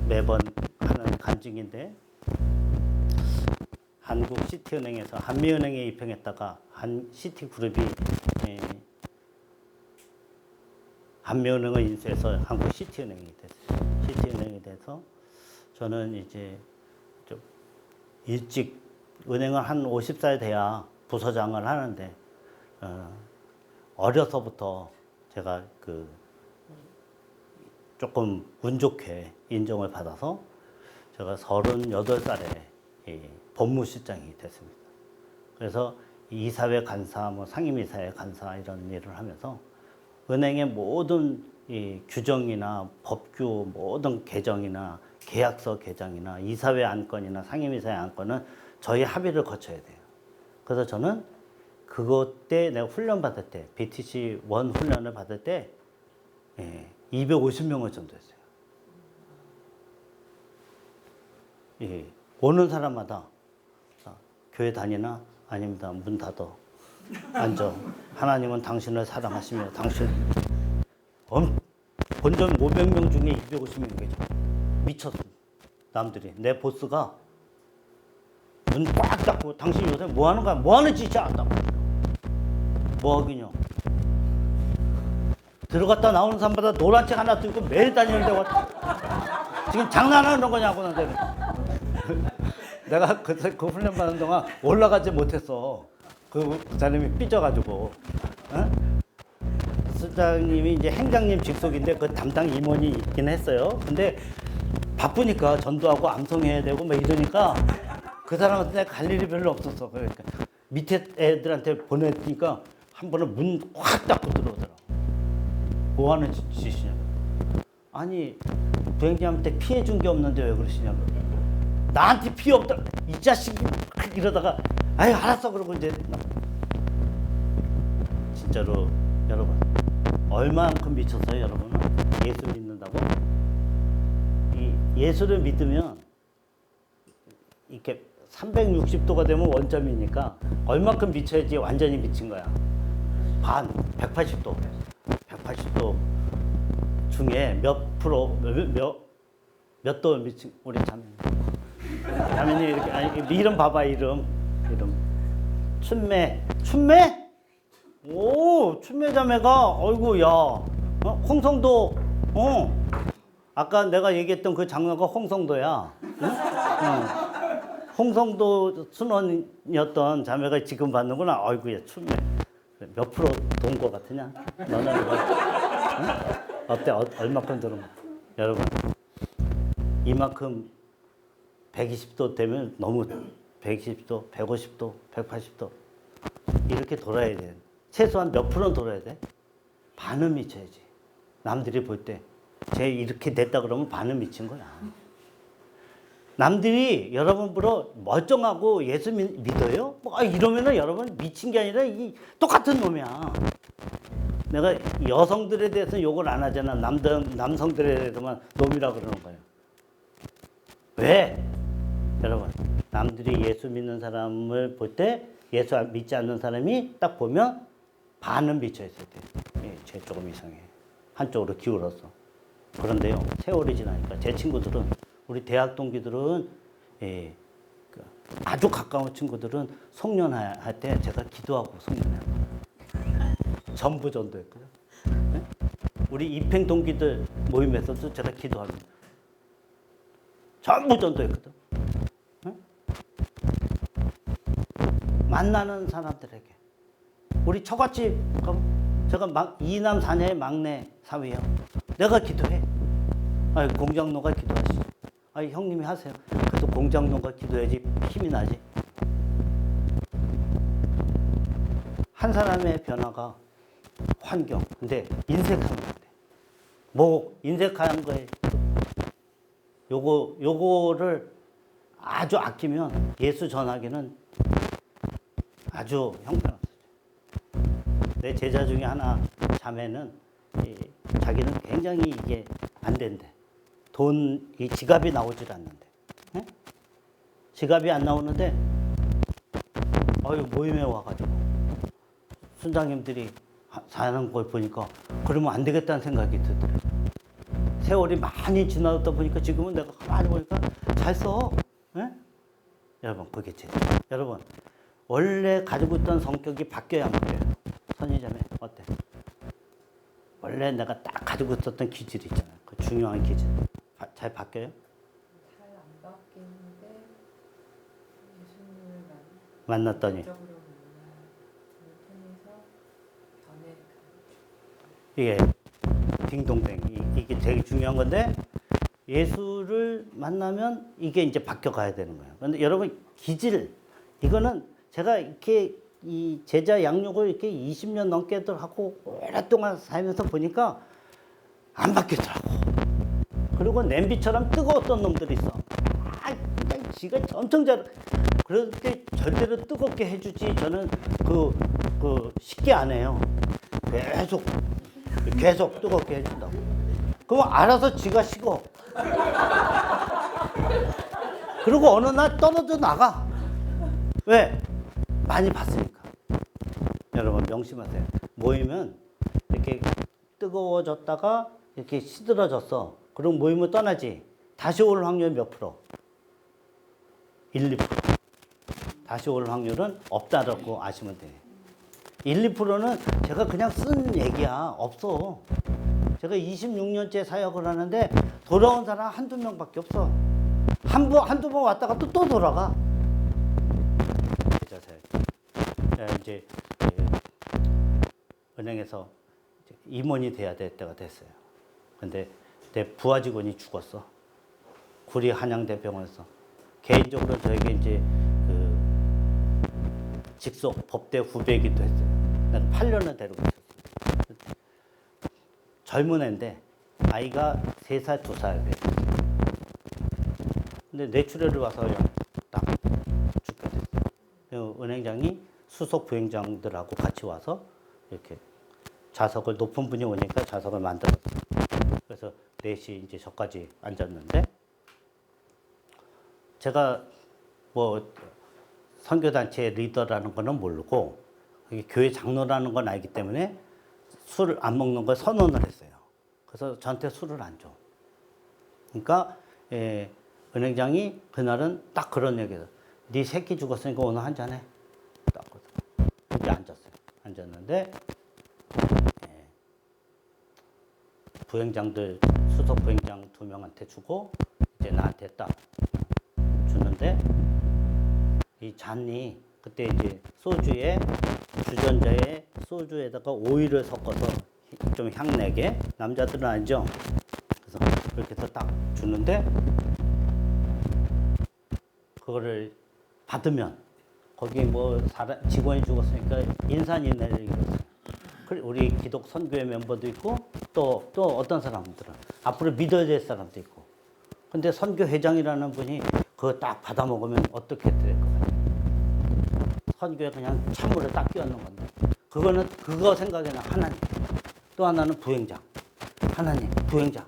매번 하는 간증인데 한국 시티은행에서 한미은행에 입행했다가 시티그룹이 한미은행을 인수해서 한국 시티은행이 됐어요. 시티은행이 돼서 저는 이제 좀 일찍 은행을 한 50살 돼야 부서장을 하는데 어려서부터 제가 그 조금 운 좋게 인정을 받아서 제가 38살에 법무실장이 됐습니다. 그래서 이사회 간사, 뭐 상임이사회 간사 이런 일을 하면서 은행의 모든 이 규정이나 법규, 모든 개정이나 계약서 개정이나 이사회 안건이나 상임이사회 안건은 저희 합의를 거쳐야 돼요. 그래서 저는 그것 때 내가 훈련 받을 때, BTC 1 훈련을 받을 때 250명을 정도 했어요. 오는 사람마다 교회 다니나? 아닙니다. 문 닫어. 앉아. 하나님은 당신을 사랑하시며 당신 본전 500명 중에 250명이죠. 미쳤어. 남들이. 내 보스가 문 꽉 닫고 당신 요새 뭐 하는 거야? 뭐 하는 짓이야? 뭐 하긴요. 들어갔다 나오는 사람마다 노란 책 하나 들고 매일 다니는데 지금 장난하는 거냐고 나한테. 내가 그 훈련 받는 동안 올라가지 못했어. 그 사람이 삐져가지고. 어? 수장님이 이제 행장님 직속인데 그 담당 임원이 있긴 했어요. 근데 바쁘니까 전도하고 암송해야 되고 막 이러니까 그 사람한테 갈 일이 별로 없었어. 그러니까 밑에 애들한테 보내니까 한 번은 문 확 닫고 들어오더라고. 뭐 하는 짓이냐. 아니 부행장한테 피해 준 게 없는데 왜 그러시냐고. 나한테 피해 없다. 이 자식이 막 이러다가 아유 알았어 그러고 이제 진짜로 여러분 얼마만큼 미쳤어요 여러분은? 예수 믿는다고? 이 예수를 믿으면 이렇게 360도가 되면 원점이니까 얼마큼 미쳐야지 완전히 미친 거야. 반 180도 180도 중에 몇 프로 몇 도 미친 우리 자매님 이렇게 아니 이름 봐봐 이름 춘매 오 춘매 자매가 어이구 야 홍성도 아까 내가 얘기했던 그 장로가 홍성도야. 응? 홍성도 순원이었던 자매가 지금 받는구나. 어이구야 춘매 몇 프로 돈 거 같으냐? 너는 응? 어때? 얼마큼 들은 거? 여러분 이만큼 120도 되면 너무 120도, 150도, 180도 이렇게 돌아야 돼. 최소한 몇 프로는 돌아야 돼? 반은 미쳐야지. 남들이 볼 때 쟤 이렇게 됐다 그러면 반은 미친 거야. 남들이 여러분 보러 멀쩡하고 예수 믿어요? 뭐 이러면은 여러분 미친 게 아니라 이 똑같은 놈이야. 내가 여성들에 대해서 욕을 안 하잖아. 남성들에 대해서만 놈이라 그러는 거예요. 왜? 여러분 남들이 예수 믿는 사람을 볼 때 예수 믿지 않는 사람이 딱 보면 반은 미쳐 있어야 돼. 쟤 조금 이상해. 한쪽으로 기울었어. 그런데요 세월이 지나니까 제 친구들은 우리 대학 동기들은 아주 가까운 친구들은 송년할 때 제가 기도하고 송년해요. 전부 전도했거든. 네? 우리 입행 동기들 모임에서도 제가 기도합니다. 전부 전도했거든. 네? 만나는 사람들에게 우리 처갓집 제가 이남 사녀의 막내 사위야. 내가 기도해. 아니, 공장노가 기도하시죠. 아니, 형님이 하세요. 그래도 공장노가 기도해야지 힘이 나지. 한 사람의 변화가 환경. 근데 인색하면 안 돼. 뭐 인색한 거에 요거를 아주 아끼면 예수 전하기는 아주 형편없어요. 내 제자 중에 하나 자매는 자기는 굉장히 이게 안 된대. 이 지갑이 나오질 않는데. 네? 지갑이 안 나오는데 모임에 와가지고 순장님들이 사는 걸 보니까 그러면 안 되겠다는 생각이 들더라고요. 세월이 많이 지나다 보니까 지금은 내가 가만히 보니까 잘 써. 네? 여러분 그게 여러분 원래 가지고 있던 성격이 바뀌어야 안 바뀌어요. 선지자매 어때? 원래 내가 딱 가지고 있었던 기질이 있잖아요. 그 중요한 기질. 잘 바뀌어요? 잘 안 바뀌는데 예수님을 만났더니 적으로 통해서 이게 딩동댕 이게 되게 중요한 건데 예수를 만나면 이게 이제 바뀌어 가야 되는 거예요. 그런데 여러분 기질 이거는 제가 이렇게 이 제자 양육을 이렇게 20년 넘게들 하고 오랫동안 살면서 보니까 안 바뀌더라고. 그리고 냄비처럼 뜨거웠던 놈들이 있어. 그냥 지가 엄청 잘. 그렇게 절대로 뜨겁게 해주지. 저는 쉽게 안 해요. 계속 뜨겁게 해준다고. 그럼 알아서 지가 식어. 그리고 어느 날 떨어져 나가. 왜? 많이 봤으니까. 여러분 명심하세요. 모이면 이렇게 뜨거워졌다가 이렇게 시들어졌어. 그럼 모임을 떠나지. 다시 올 확률 몇 프로? 1, 2%. 다시 올 확률은 없다라고 아시면 돼요. 1, 2%는 제가 그냥 쓴 얘기야. 없어. 제가 26년째 사역을 하는데 돌아온 사람 한두 명밖에 없어. 한두 번 왔다가 또 돌아가. 이제 은행에서 임원이 돼야 될 때가 됐어요. 근데 내 부하 직원이 죽었어. 구리 한양대병원에서. 개인적으로 저에게 이제 직속 법대 후배이기도 했어요. 내가 8년을 데리고 있었어요. 젊은 애인데 아이가 3살, 2살 됐어요. 근데 뇌출혈이 와서 그냥 딱 죽게 됐어요. 은행장이 수석 부행장들하고 같이 와서 이렇게 좌석을 높은 분이 오니까 좌석을 만들었어요. 그래서 넷이 이제 저까지 앉았는데 제가 뭐 선교단체의 리더라는 거는 모르고 교회 장로라는 건 알기 때문에 술을 안 먹는 걸 선언을 했어요. 그래서 저한테 술을 안 줘. 그러니까 은행장이 그날은 딱 그런 얘기를 네 새끼 죽었으니까 오늘 한잔 해. 딱 이제 앉았어요. 앉았는데 부행장들 수석 부행장 2명한테 주고 이제 나한테 딱 주는데 이 잔이 그때 이제 소주에 주전자에 소주에다가 오일을 섞어서 좀 향내게 남자들은 알죠. 그래서 그렇게 해서 딱 주는데 그거를 받으면 거기 뭐 직원이 죽었으니까 인산인해를 이뤘어요. 우리 기독 선교회 멤버도 있고 또 어떤 사람들은 앞으로 믿어야 될 사람도 있고. 근데 선교 회장이라는 분이 그거 딱 받아 먹으면 어떻게 될 것 같아요? 선교에 그냥 찬물에 딱 끼얹는 건데 그거는 그거 생각에는 하나님, 또 하나는 부행장, 하나님, 부행장.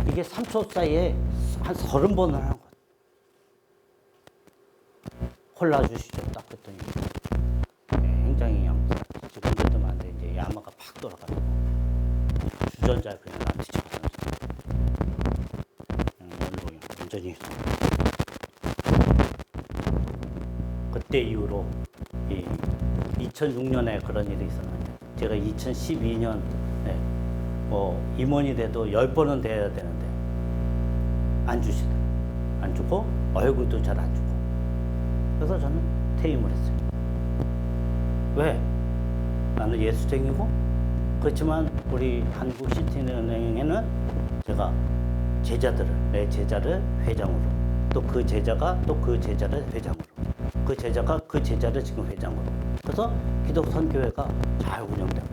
이게 3초 사이에 한 30번을 하는 거예요. 콜라 주시죠. 딱 그랬더니 행장이 양사 직원들도 많은데 이제 야마가 팍 돌아가지고 주전자를 그냥 나한테 쳐서 연봉이 완전히 그때 이후로 2006년에 그런 일이 있었는데 제가 2012년에 뭐 임원이 돼도 10번은 돼야 되는데 안 주시더라고요. 안 주고 얼굴도 잘 안 주고. 그래서 저는 퇴임을 했어요. 왜? 나는 예수쟁이고 그렇지만 우리 한국시티은행에는 제가 내 제자를 회장으로 또 그 제자가 또 그 제자를 회장으로 그 제자가 그 제자를 지금 회장으로 그래서 기독 선교회가 잘 운영되고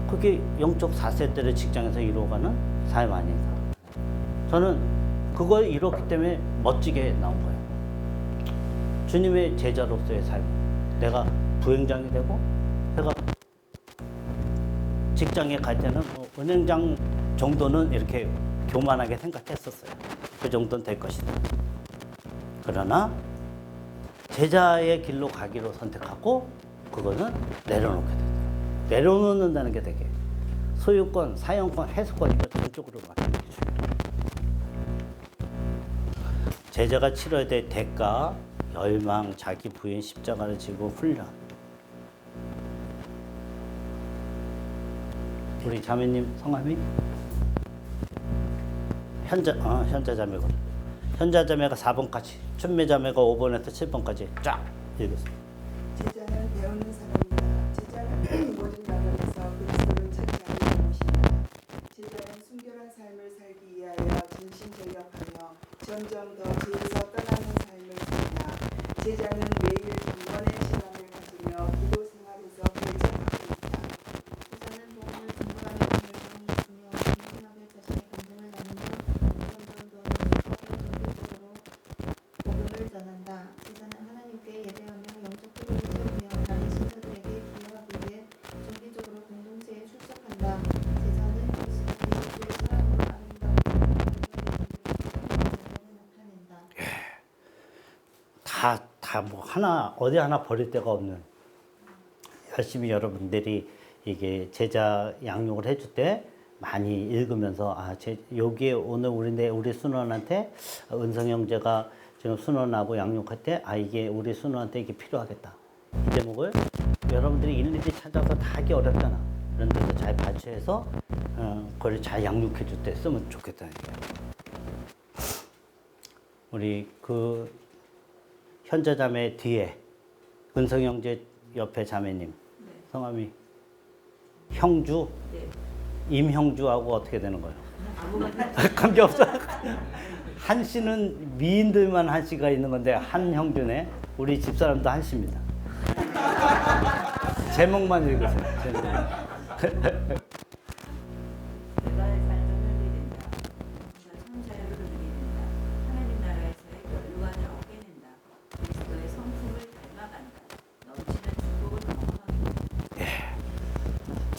그게 영적 4세대를 직장에서 이루어가는 삶 아닌가. 저는 그걸 이뤘기 때문에 멋지게 나온 거예요. 주님의 제자로서의 삶. 내가 부행장이 되고 내가 직장에 갈 때는 은행장 정도는 이렇게 교만하게 생각했었어요. 그 정도는 될 것이다. 그러나 제자의 길로 가기로 선택하고 그거는 내려놓게 되더라고요. 내려놓는다는 게 되게 소유권, 사용권, 해석권 이거 전적으로 맡기는 게 중요해요. 제자가 치러야 될 대가, 열망, 자기 부인, 십자가를 지고 훈련. 우리 자매님 성함이? 현자 자매가. 현자 자매가 4번까지, 춘매 자매가 5번에서 7번까지 쫙 읽었어요. 제자는 배우는 사람이다. 제자는 모든 나라에서 그리스도를 찾아가는 것이다. 제자는 순결한 삶을 살기 위하여 전심전력하며 점점 더 죄에서 떠나는 삶을 산다. 제자는 매일 경건의 시간을 가지며 기도 생활에서 결정하고 있다. 제자는 복음을 증거하며 열망이 있으며 진심하게 자신의 감동을 나누며 점점 더 적극적으로 복음을 전한다. 제자는 하나님께 예배하며 영적 기도를 세우며 나의 신자들에게 기여하기 위해 정기적으로 공동체에 출석한다. 제자는 그리스도의 사랑으로 아름다운 나타낸다. 다 뭐 어디 하나 버릴 데가 없는 열심히 여러분들이 이게 제자 양육을 해줄 때 많이 읽으면서 여기에 오늘 우리 순원한테 은성 형제가 지금 순원하고 양육할 때 이게 우리 순원한테 이게 필요하겠다. 이 제목을 여러분들이 일일이 찾아서 다 하기 어렵잖아. 그런 데서 잘 발췌해서 그걸 잘 양육해 줄 때 쓰면 좋겠다는 거예요. 우리 그 현자 자매 뒤에 은성 형제 옆에 자매님 성함이 형주? 임형주하고 어떻게 되는 거예요? 관계없어. 한 씨는 미인들만 한 씨가 있는 건데 한 형주네. 우리 집사람도 한 씨입니다. 제목만 읽으세요. 제목.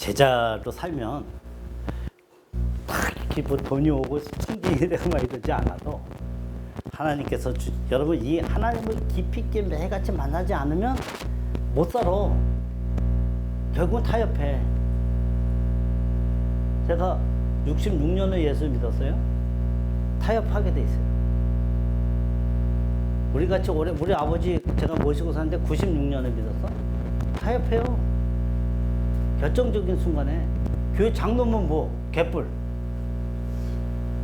제자로 살면 딱 이렇게 뭐 돈이 오고 승진이 되고 막 이러지 않아도 하나님께서 여러분 이 하나님을 깊이 있게 매일같이 만나지 않으면 못 살아. 결국은 타협해. 제가 66년에 예수 믿었어요. 타협하게 돼 있어요. 우리 같이 우리 아버지 제가 모시고 사는데 96년에 믿었어. 타협해요. 결정적인 순간에 교회 장로면 뭐 개뿔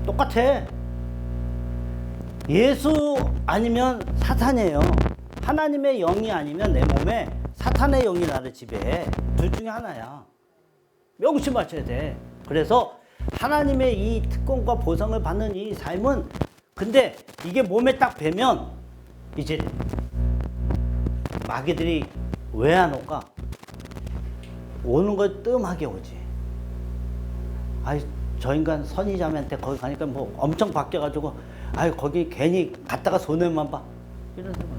똑같아. 예수 아니면 사탄이에요. 하나님의 영이 아니면 내 몸에 사탄의 영이 나를 지배해. 둘 중에 하나야. 명심 맞춰야 돼. 그래서 하나님의 이 특권과 보상을 받는 이 삶은, 근데 이게 몸에 딱 배면 이제 마귀들이 왜 안 올까? 오는 걸 뜸하게 오지. 아이, 저 인간 선의자매한테 거기 가니까 뭐 엄청 바뀌어가지고, 아이, 거기 괜히 갔다가 손해만 봐. 이런 생각.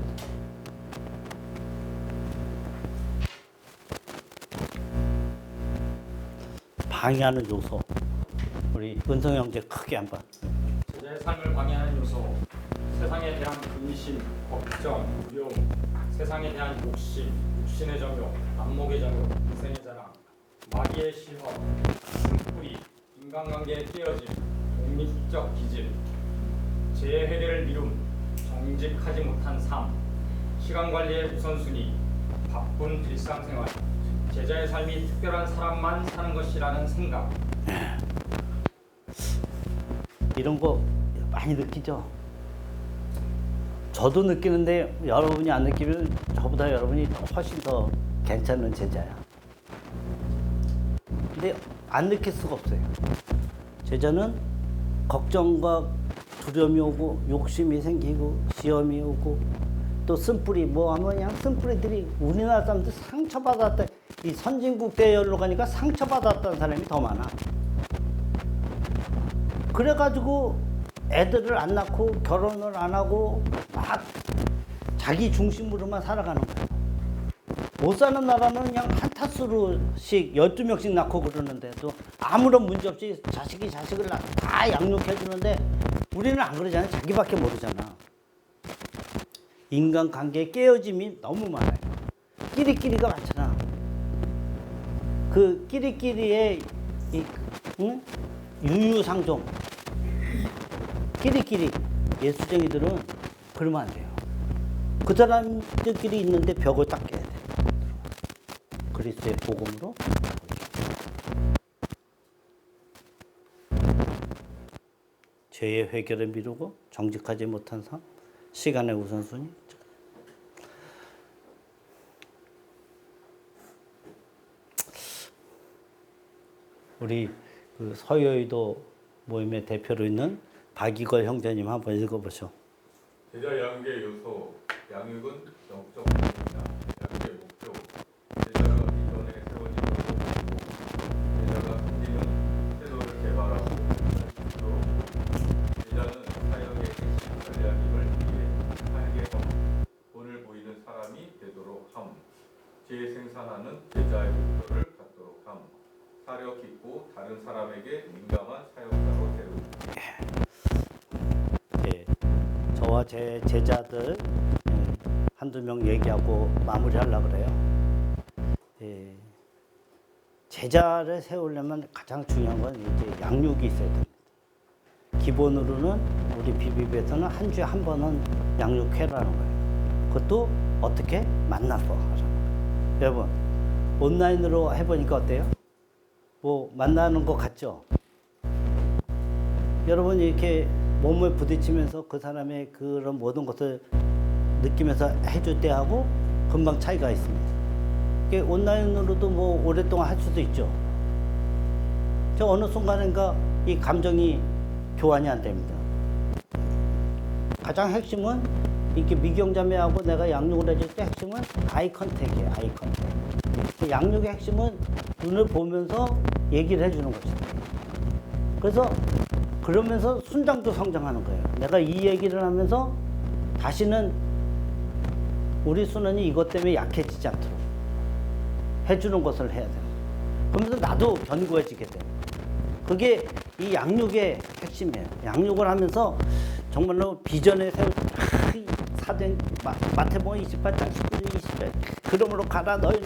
방해하는 요소. 우리 은성 형제 크게 한번. 제자의 삶을 방해하는 요소, 세상에 대한 근심, 걱정, 두려움, 세상에 대한 욕심, 육신의 정욕, 안목의 정욕, 인생의 자랑, 마귀의 시험, 승풀이, 인간관계의 깨어짐, 독립적 기질, 재의 회개를 미룸, 정직하지 못한 삶, 시간관리의 우선순위, 바쁜 일상생활, 제자의 삶이 특별한 사람만 사는 것이라는 생각. 이런 거 많이 느끼죠? 저도 느끼는데 여러분이 안 느끼면 저보다 여러분이 훨씬 더 괜찮은 제자야. 근데 안 느낄 수가 없어요. 제자는 걱정과 두려움이 오고 욕심이 생기고 시험이 오고 또 쓴뿌리 뭐 하면 그냥 쓴뿌리들이 우리나라 사람들 상처받았다. 이 선진국 대열로 가니까 상처받았다는 사람이 더 많아. 그래가지고 애들을 안 낳고 결혼을 안 하고 막 자기 중심으로만 살아가는 거야. 못 사는 나라는 그냥 한 타수로씩 12명씩 낳고 그러는데도 아무런 문제 없이 자식이 자식을 다 양육해 주는데 우리는 안 그러잖아요. 자기밖에 모르잖아. 인간관계의 깨어짐이 너무 많아요. 끼리끼리가 많잖아. 그 끼리끼리의 유유상종. 끼리끼리. 예수쟁이들은 그러면 안 돼요. 그 사람들끼리 있는데 벽을 딱 깨야 돼. 그리스도의 복음으로. 죄의 회개를 미루고 정직하지 못한 삶, 시간의 우선순위. 우리 그 서여의도 모임의 대표로 있는 박이걸 형제님 한번 읽어보죠. 제자 양육의 요소, 양육은 영적 공부입니다. 양육의 목표, 제자가 이전에 세워진 것을 보고 제자가 섬기는 태도를 개발하고 있도록 제자는 사역의 핵심 전략임을 이해 하게 함, 본을 보이는 사람이 되도록 함, 재생산하는 제자의 목표를 갖도록 함, 사려 깊고 다른 사람에게 민감한 사역자로 세우기. 예, 저와 제 제자들 한두 명 얘기하고 마무리하려고 그래요. 예, 제자를 세우려면 가장 중요한 건 이제 양육이 있어야 됩니다. 기본으로는 우리 비비비에서는 한 주에 한 번은 양육회라는 거예요. 그것도 어떻게 만나서 하라는 거예요. 여러분 온라인으로 해보니까 어때요? 뭐 만나는 것 같죠? 여러분이 이렇게 몸을 부딪히면서 그 사람의 그런 모든 것을 느끼면서 해줄 때하고 금방 차이가 있습니다. 이게 온라인으로도 뭐 오랫동안 할 수도 있죠. 저 어느 순간인가 이 감정이 교환이 안 됩니다. 가장 핵심은 이렇게 미경자매하고 내가 양육을 해줄 때 핵심은 아이 컨택이에요. 아이 컨택. 그 양육의 핵심은 눈을 보면서 얘기를 해주는 것이다. 그래서 그러면서 순장도 성장하는 거예요. 내가 이 얘기를 하면서 다시는 우리 순원이 이것 때문에 약해지지 않도록 해주는 것을 해야 돼요. 그러면서 나도 견고해지게 돼. 그게 이 양육의 핵심이에요. 양육을 하면서 정말로 비전에 세울 사도행 마태복음 28장 19절 20절 그러므로 가라 너희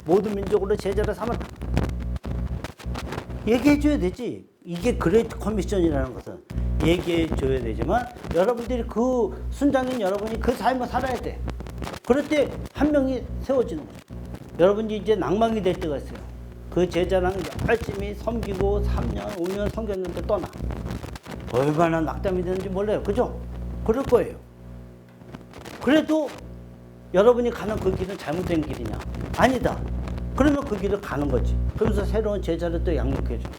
모든 민족으로 제자를 삼아 얘기해줘야 되지. 이게 그레이트 커미션이라는 것은 얘기해줘야 되지만 여러분들이 그 순장인 여러분이 그 삶을 살아야 돼. 그럴 때 한 명이 세워지는 거예요. 여러분이 이제 낭망이 될 때가 있어요. 그 제자랑 열심히 섬기고 3년, 5년 섬겼는데 떠나. 얼마나 낙담이 되는지 몰라요. 그죠? 그럴 거예요. 그래도 여러분이 가는 그 길은 잘못된 길이냐? 아니다. 그러면 그 길을 가는 거지. 그러면서 새로운 제자를 또 양육해줘.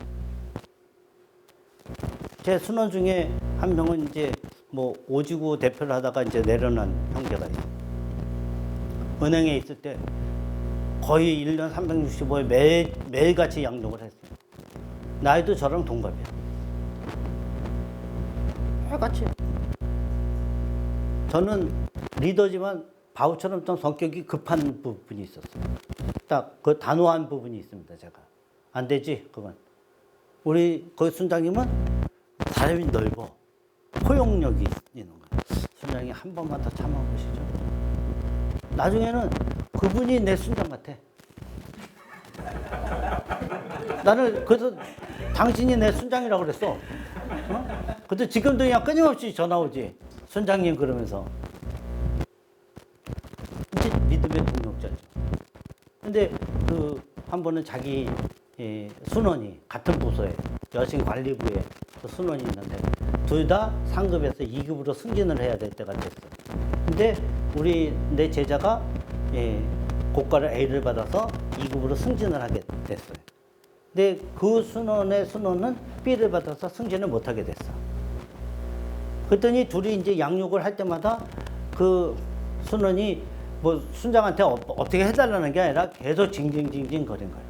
제 순원 중에 한 명은 이제 뭐 오지구 대표를 하다가 이제 내려난 형제가 있어요. 은행에 있을 때 거의 1년 365일 매일같이 양육을 했어요. 나이도 저랑 동갑이야. 매일같이. 저는 리더지만 바우처럼 좀 성격이 급한 부분이 있었어요. 딱 그 단호한 부분이 있습니다. 제가. 안 되지, 그건. 우리 거기 순장님은 사람이 넓어. 포용력이 있는 거예요. 순장님 한 번만 더 참아보시죠. 나중에는 그분이 내 순장 같아. 나는 그래서 당신이 내 순장이라고 그랬어. 어? 근데 지금도 그냥 끊임없이 전화 오지. 순장님 그러면서. 이제 믿음의 동력자죠. 근데 그 한 번은 자기 순원이 같은 부서에 여신관리부에 그 순원이 있는데 둘 다 상급에서 2급으로 승진을 해야 될 때가 됐어. 근데 내 제자가 고과를 A를 받아서 2급으로 승진을 하게 됐어요. 근데 그 순원은 B를 받아서 승진을 못 하게 됐어. 그랬더니 둘이 이제 양육을 할 때마다 그 순원이 뭐 순장한테 어떻게 해달라는 게 아니라 계속 징징징징 거린 거예요.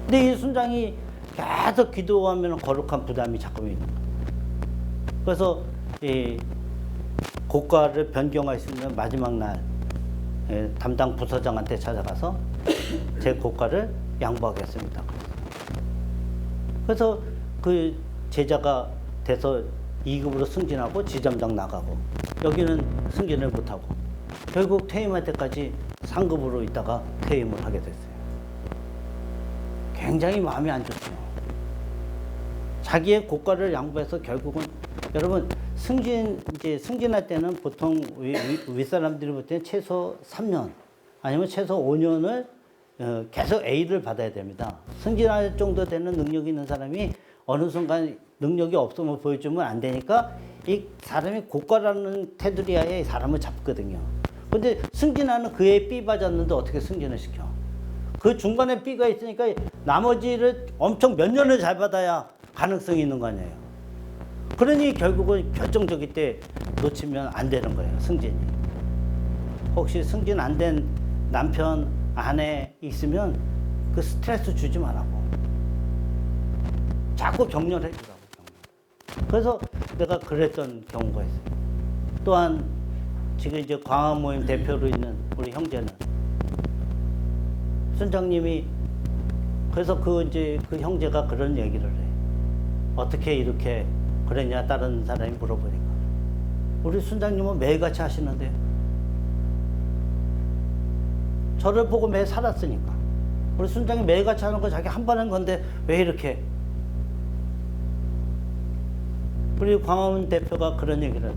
근데 이 순장이 계속 기도하면 거룩한 부담이 자꾸 있는 거예요. 그래서 이 고과를 변경할 수 있는 마지막 날 담당 부서장한테 찾아가서 제 고과를 양보하겠습니다. 그래서 그 제자가 돼서 2급으로 승진하고 지점장 나가고 여기는 승진을 못하고 결국 퇴임할 때까지 상급으로 있다가 퇴임을 하게 됐어요. 굉장히 마음이 안 좋죠. 자기의 고과를 양보해서 결국은 여러분 승진할 때는 보통 윗사람들이 볼 때는 최소 3년 아니면 최소 5년을 계속 A를 받아야 됩니다. 승진할 정도 되는 능력이 있는 사람이 어느 순간 능력이 없음을 보여주면 안 되니까 이 사람이 고과라는 테두리하에 이 사람을 잡거든요. 근데 승진하는 그의 B 받았는데 어떻게 승진을 시켜? 그 중간에 B가 있으니까 나머지를 엄청 몇 년을 잘 받아야 가능성이 있는 거 아니에요. 그러니 결국은 결정적일 때 놓치면 안 되는 거예요, 승진이. 혹시 승진 안 된 남편, 아내 있으면 그 스트레스 주지 말라고. 자꾸 격려를 해주라고. 그래서 내가 그랬던 경우가 있어요. 또한 지금 이제 광화모임 대표로 있는 우리 형제는 순장님이 그래서 그 형제가 그런 얘기를 해. 어떻게 이렇게 그랬냐 다른 사람이 물어보니까 우리 순장님은 매일같이 하시는데요. 저를 보고 매일 살았으니까 우리 순장이 매일같이 하는 거 자기 한 번 한 건데 왜 이렇게. 그리고 광화문 대표가 그런 얘기를 해요.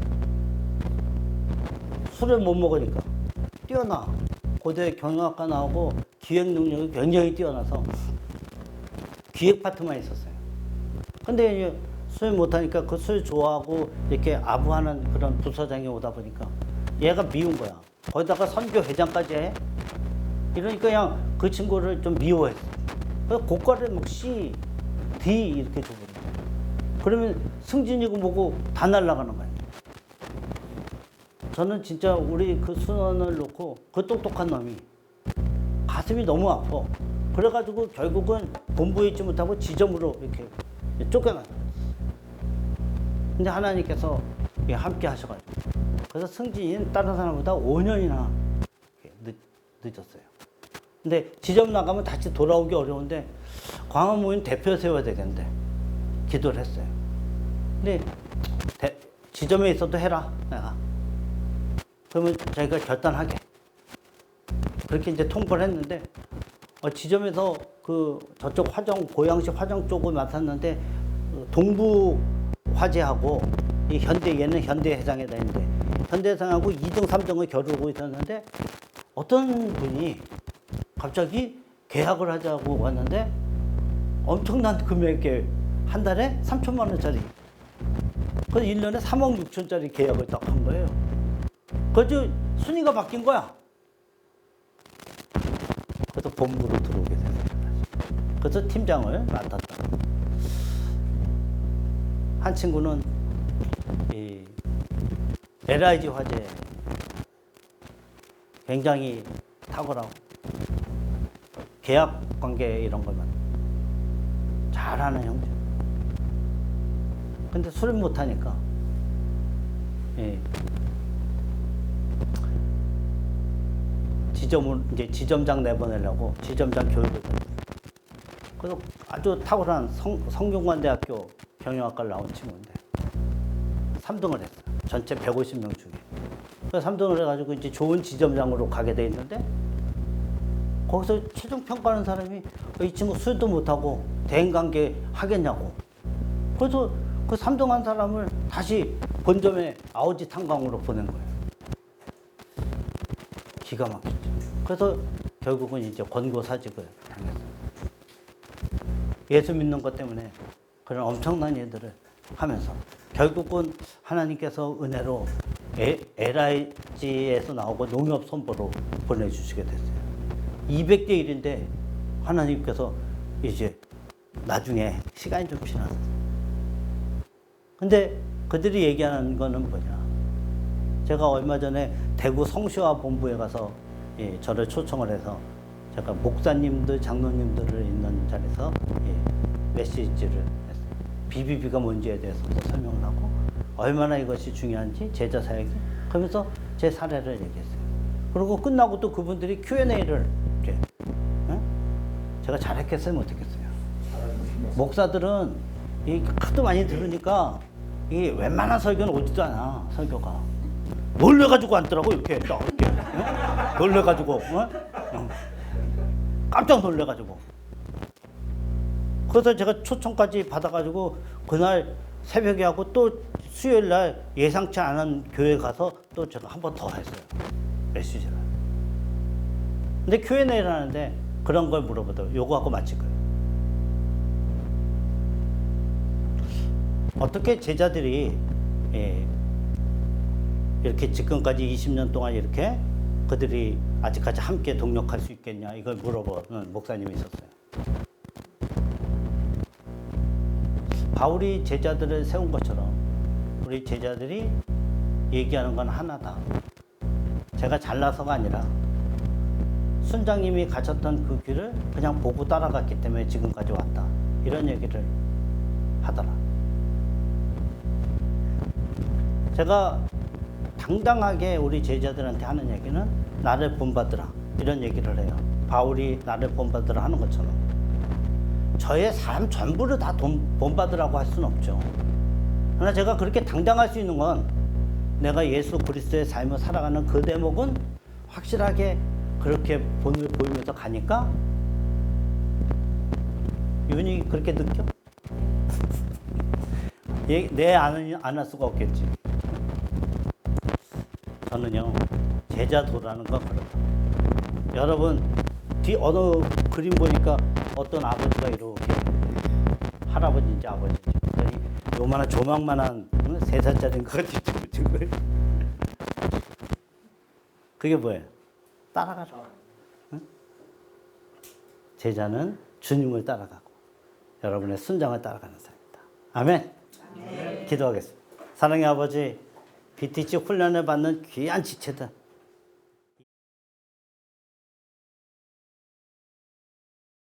술을 못 먹으니까 뛰어나. 고대 경영학과 나오고 기획 능력이 굉장히 뛰어나서 기획 파트만 있었어요. 근데 이제 술 못하니까 그 술 좋아하고 이렇게 아부하는 그런 부서장이 오다 보니까 얘가 미운 거야. 거기다가 선교 회장까지 해. 이러니까 그냥 그 친구를 좀 미워했어. 그래서 고과를 막 C, D 이렇게 줘버려. 그러면 승진이고 뭐고 다 날아가는 거야. 저는 진짜 우리 그 순원을 놓고 그 똑똑한 놈이 가슴이 너무 아파. 그래가지고 결국은 본부에 있지 못하고 지점으로 이렇게 쫓겨났어요. 근데 하나님께서 함께 하셔가지고 그래서 승진이 다른 사람보다 5년이나 늦었어요. 근데 지점 나가면 다시 돌아오기 어려운데 광화 모임 대표 세워야 되겠는데 기도를 했어요. 근데 지점에 있어도 해라 내가. 그러면 자기가 결단하게. 그렇게 이제 통보를 했는데 지점에서 그 저쪽 화정 고양시 화정 쪽을 맡았는데 동부 화재하고 이 현대 얘는 현대해상에 다니는데 현대해상하고 2등 3등을 겨루고 있었는데 어떤 분이 갑자기 계약을 하자고 왔는데 엄청난 금액에 한 달에 3천만 원짜리 그래서 1년에 3억 6천짜리 계약을 딱 한 거예요. 그래서 순위가 바뀐 거야. 그래서 본부로 들어오게 됐어요. 그래서 팀장을 맡았다. 한 친구는 이 LIG 화재 굉장히 탁월하고 계약 관계 이런 것만 잘하는 형제. 근데 술을 못 하니까 지점을 이제 지점장 내보내려고 지점장 교육을 했어요. 그래서 아주 탁월한 성균관대학교 경영학과를 나온 친구인데 3등을 했어요. 전체 150명 중에. 그래서 3등을 해가지고 이제 좋은 지점장으로 가게 돼 있는데 거기서 최종 평가하는 사람이 이 친구 술도 못하고 대인관계 하겠냐고. 그래서 그 3등한 사람을 다시 본점에 아우지 탄광으로 보낸 거예요. 기가 막혔죠. 그래서 결국은 이제 권고사직을 당했어요. 예수 믿는 것 때문에 그런 엄청난 일들을 하면서 결국은 하나님께서 은혜로 LIG에서 나오고 농협 선보로 보내주시게 됐어요. 200대 1인데 하나님께서 이제 나중에 시간이 좀 지났어요. 근데 그들이 얘기하는 거는 뭐냐. 제가 얼마 전에 대구 성시화 본부에 가서 저를 초청을 해서 제가 목사님들, 장로님들을 있는 자리에서 메시지를 했어요. BBB가 뭔지에 대해서도 설명을 하고 얼마나 이것이 중요한지 제자 사역이 그러면서 제 사례를 얘기했어요. 그리고 끝나고 또 그분들이 Q&A를 이렇게 제가 잘했겠어요, 못했겠어요? 목사들은 이 하도 많이 들으니까 이 웬만한 설교는 오지도 않아. 설교가 놀래가지고 앉더라고 이렇게 딱 이렇게 놀래가지고 깜짝 놀래가지고 그래서 제가 초청까지 받아가지고 그날 새벽에 하고 또 수요일 날 예상치 않은 교회 가서 또 제가 한 번 더 했어요. 메시지를. 근데 Q&A를 하는데 그런 걸 물어보더라고요. 요거하고 마칠 거예요. 어떻게 제자들이 이렇게 지금까지 20년 동안 이렇게 그들이 아직까지 함께 동력할 수 있겠냐 이걸 물어보는 목사님이 있었어요. 바울이 제자들을 세운 것처럼 우리 제자들이 얘기하는 건 하나다. 제가 잘나서가 아니라 순장님이 가셨던 그 길을 그냥 보고 따라갔기 때문에 지금까지 왔다. 이런 얘기를 하더라. 제가 당당하게 우리 제자들한테 하는 얘기는 나를 본받으라 이런 얘기를 해요. 바울이 나를 본받으라 하는 것처럼 저의 삶 전부를 다 본받으라고 할 수는 없죠. 그러나 제가 그렇게 당당할 수 있는 건 내가 예수 그리스도의 삶을 살아가는 그 대목은 확실하게 그렇게 본을 보이면서 가니까 윤이 그렇게 느껴? 안 할 수가 없겠지. 저는요 제자도라는 건 그렇다. 여러분 뒤 어느 그림 보니까 어떤 아버지가 이렇게 할아버지인지 아버지인지 요만한 조망만한 3살짜리인 것 같이 찍은 거예요. 그게 뭐예요? 따라가라. 응? 제자는 주님을 따라가고 여러분의 순장을 따라가는 사람입니다. 아멘. 기도하겠습니다. 사랑의 아버지, BTC 훈련을 받는 귀한 지체들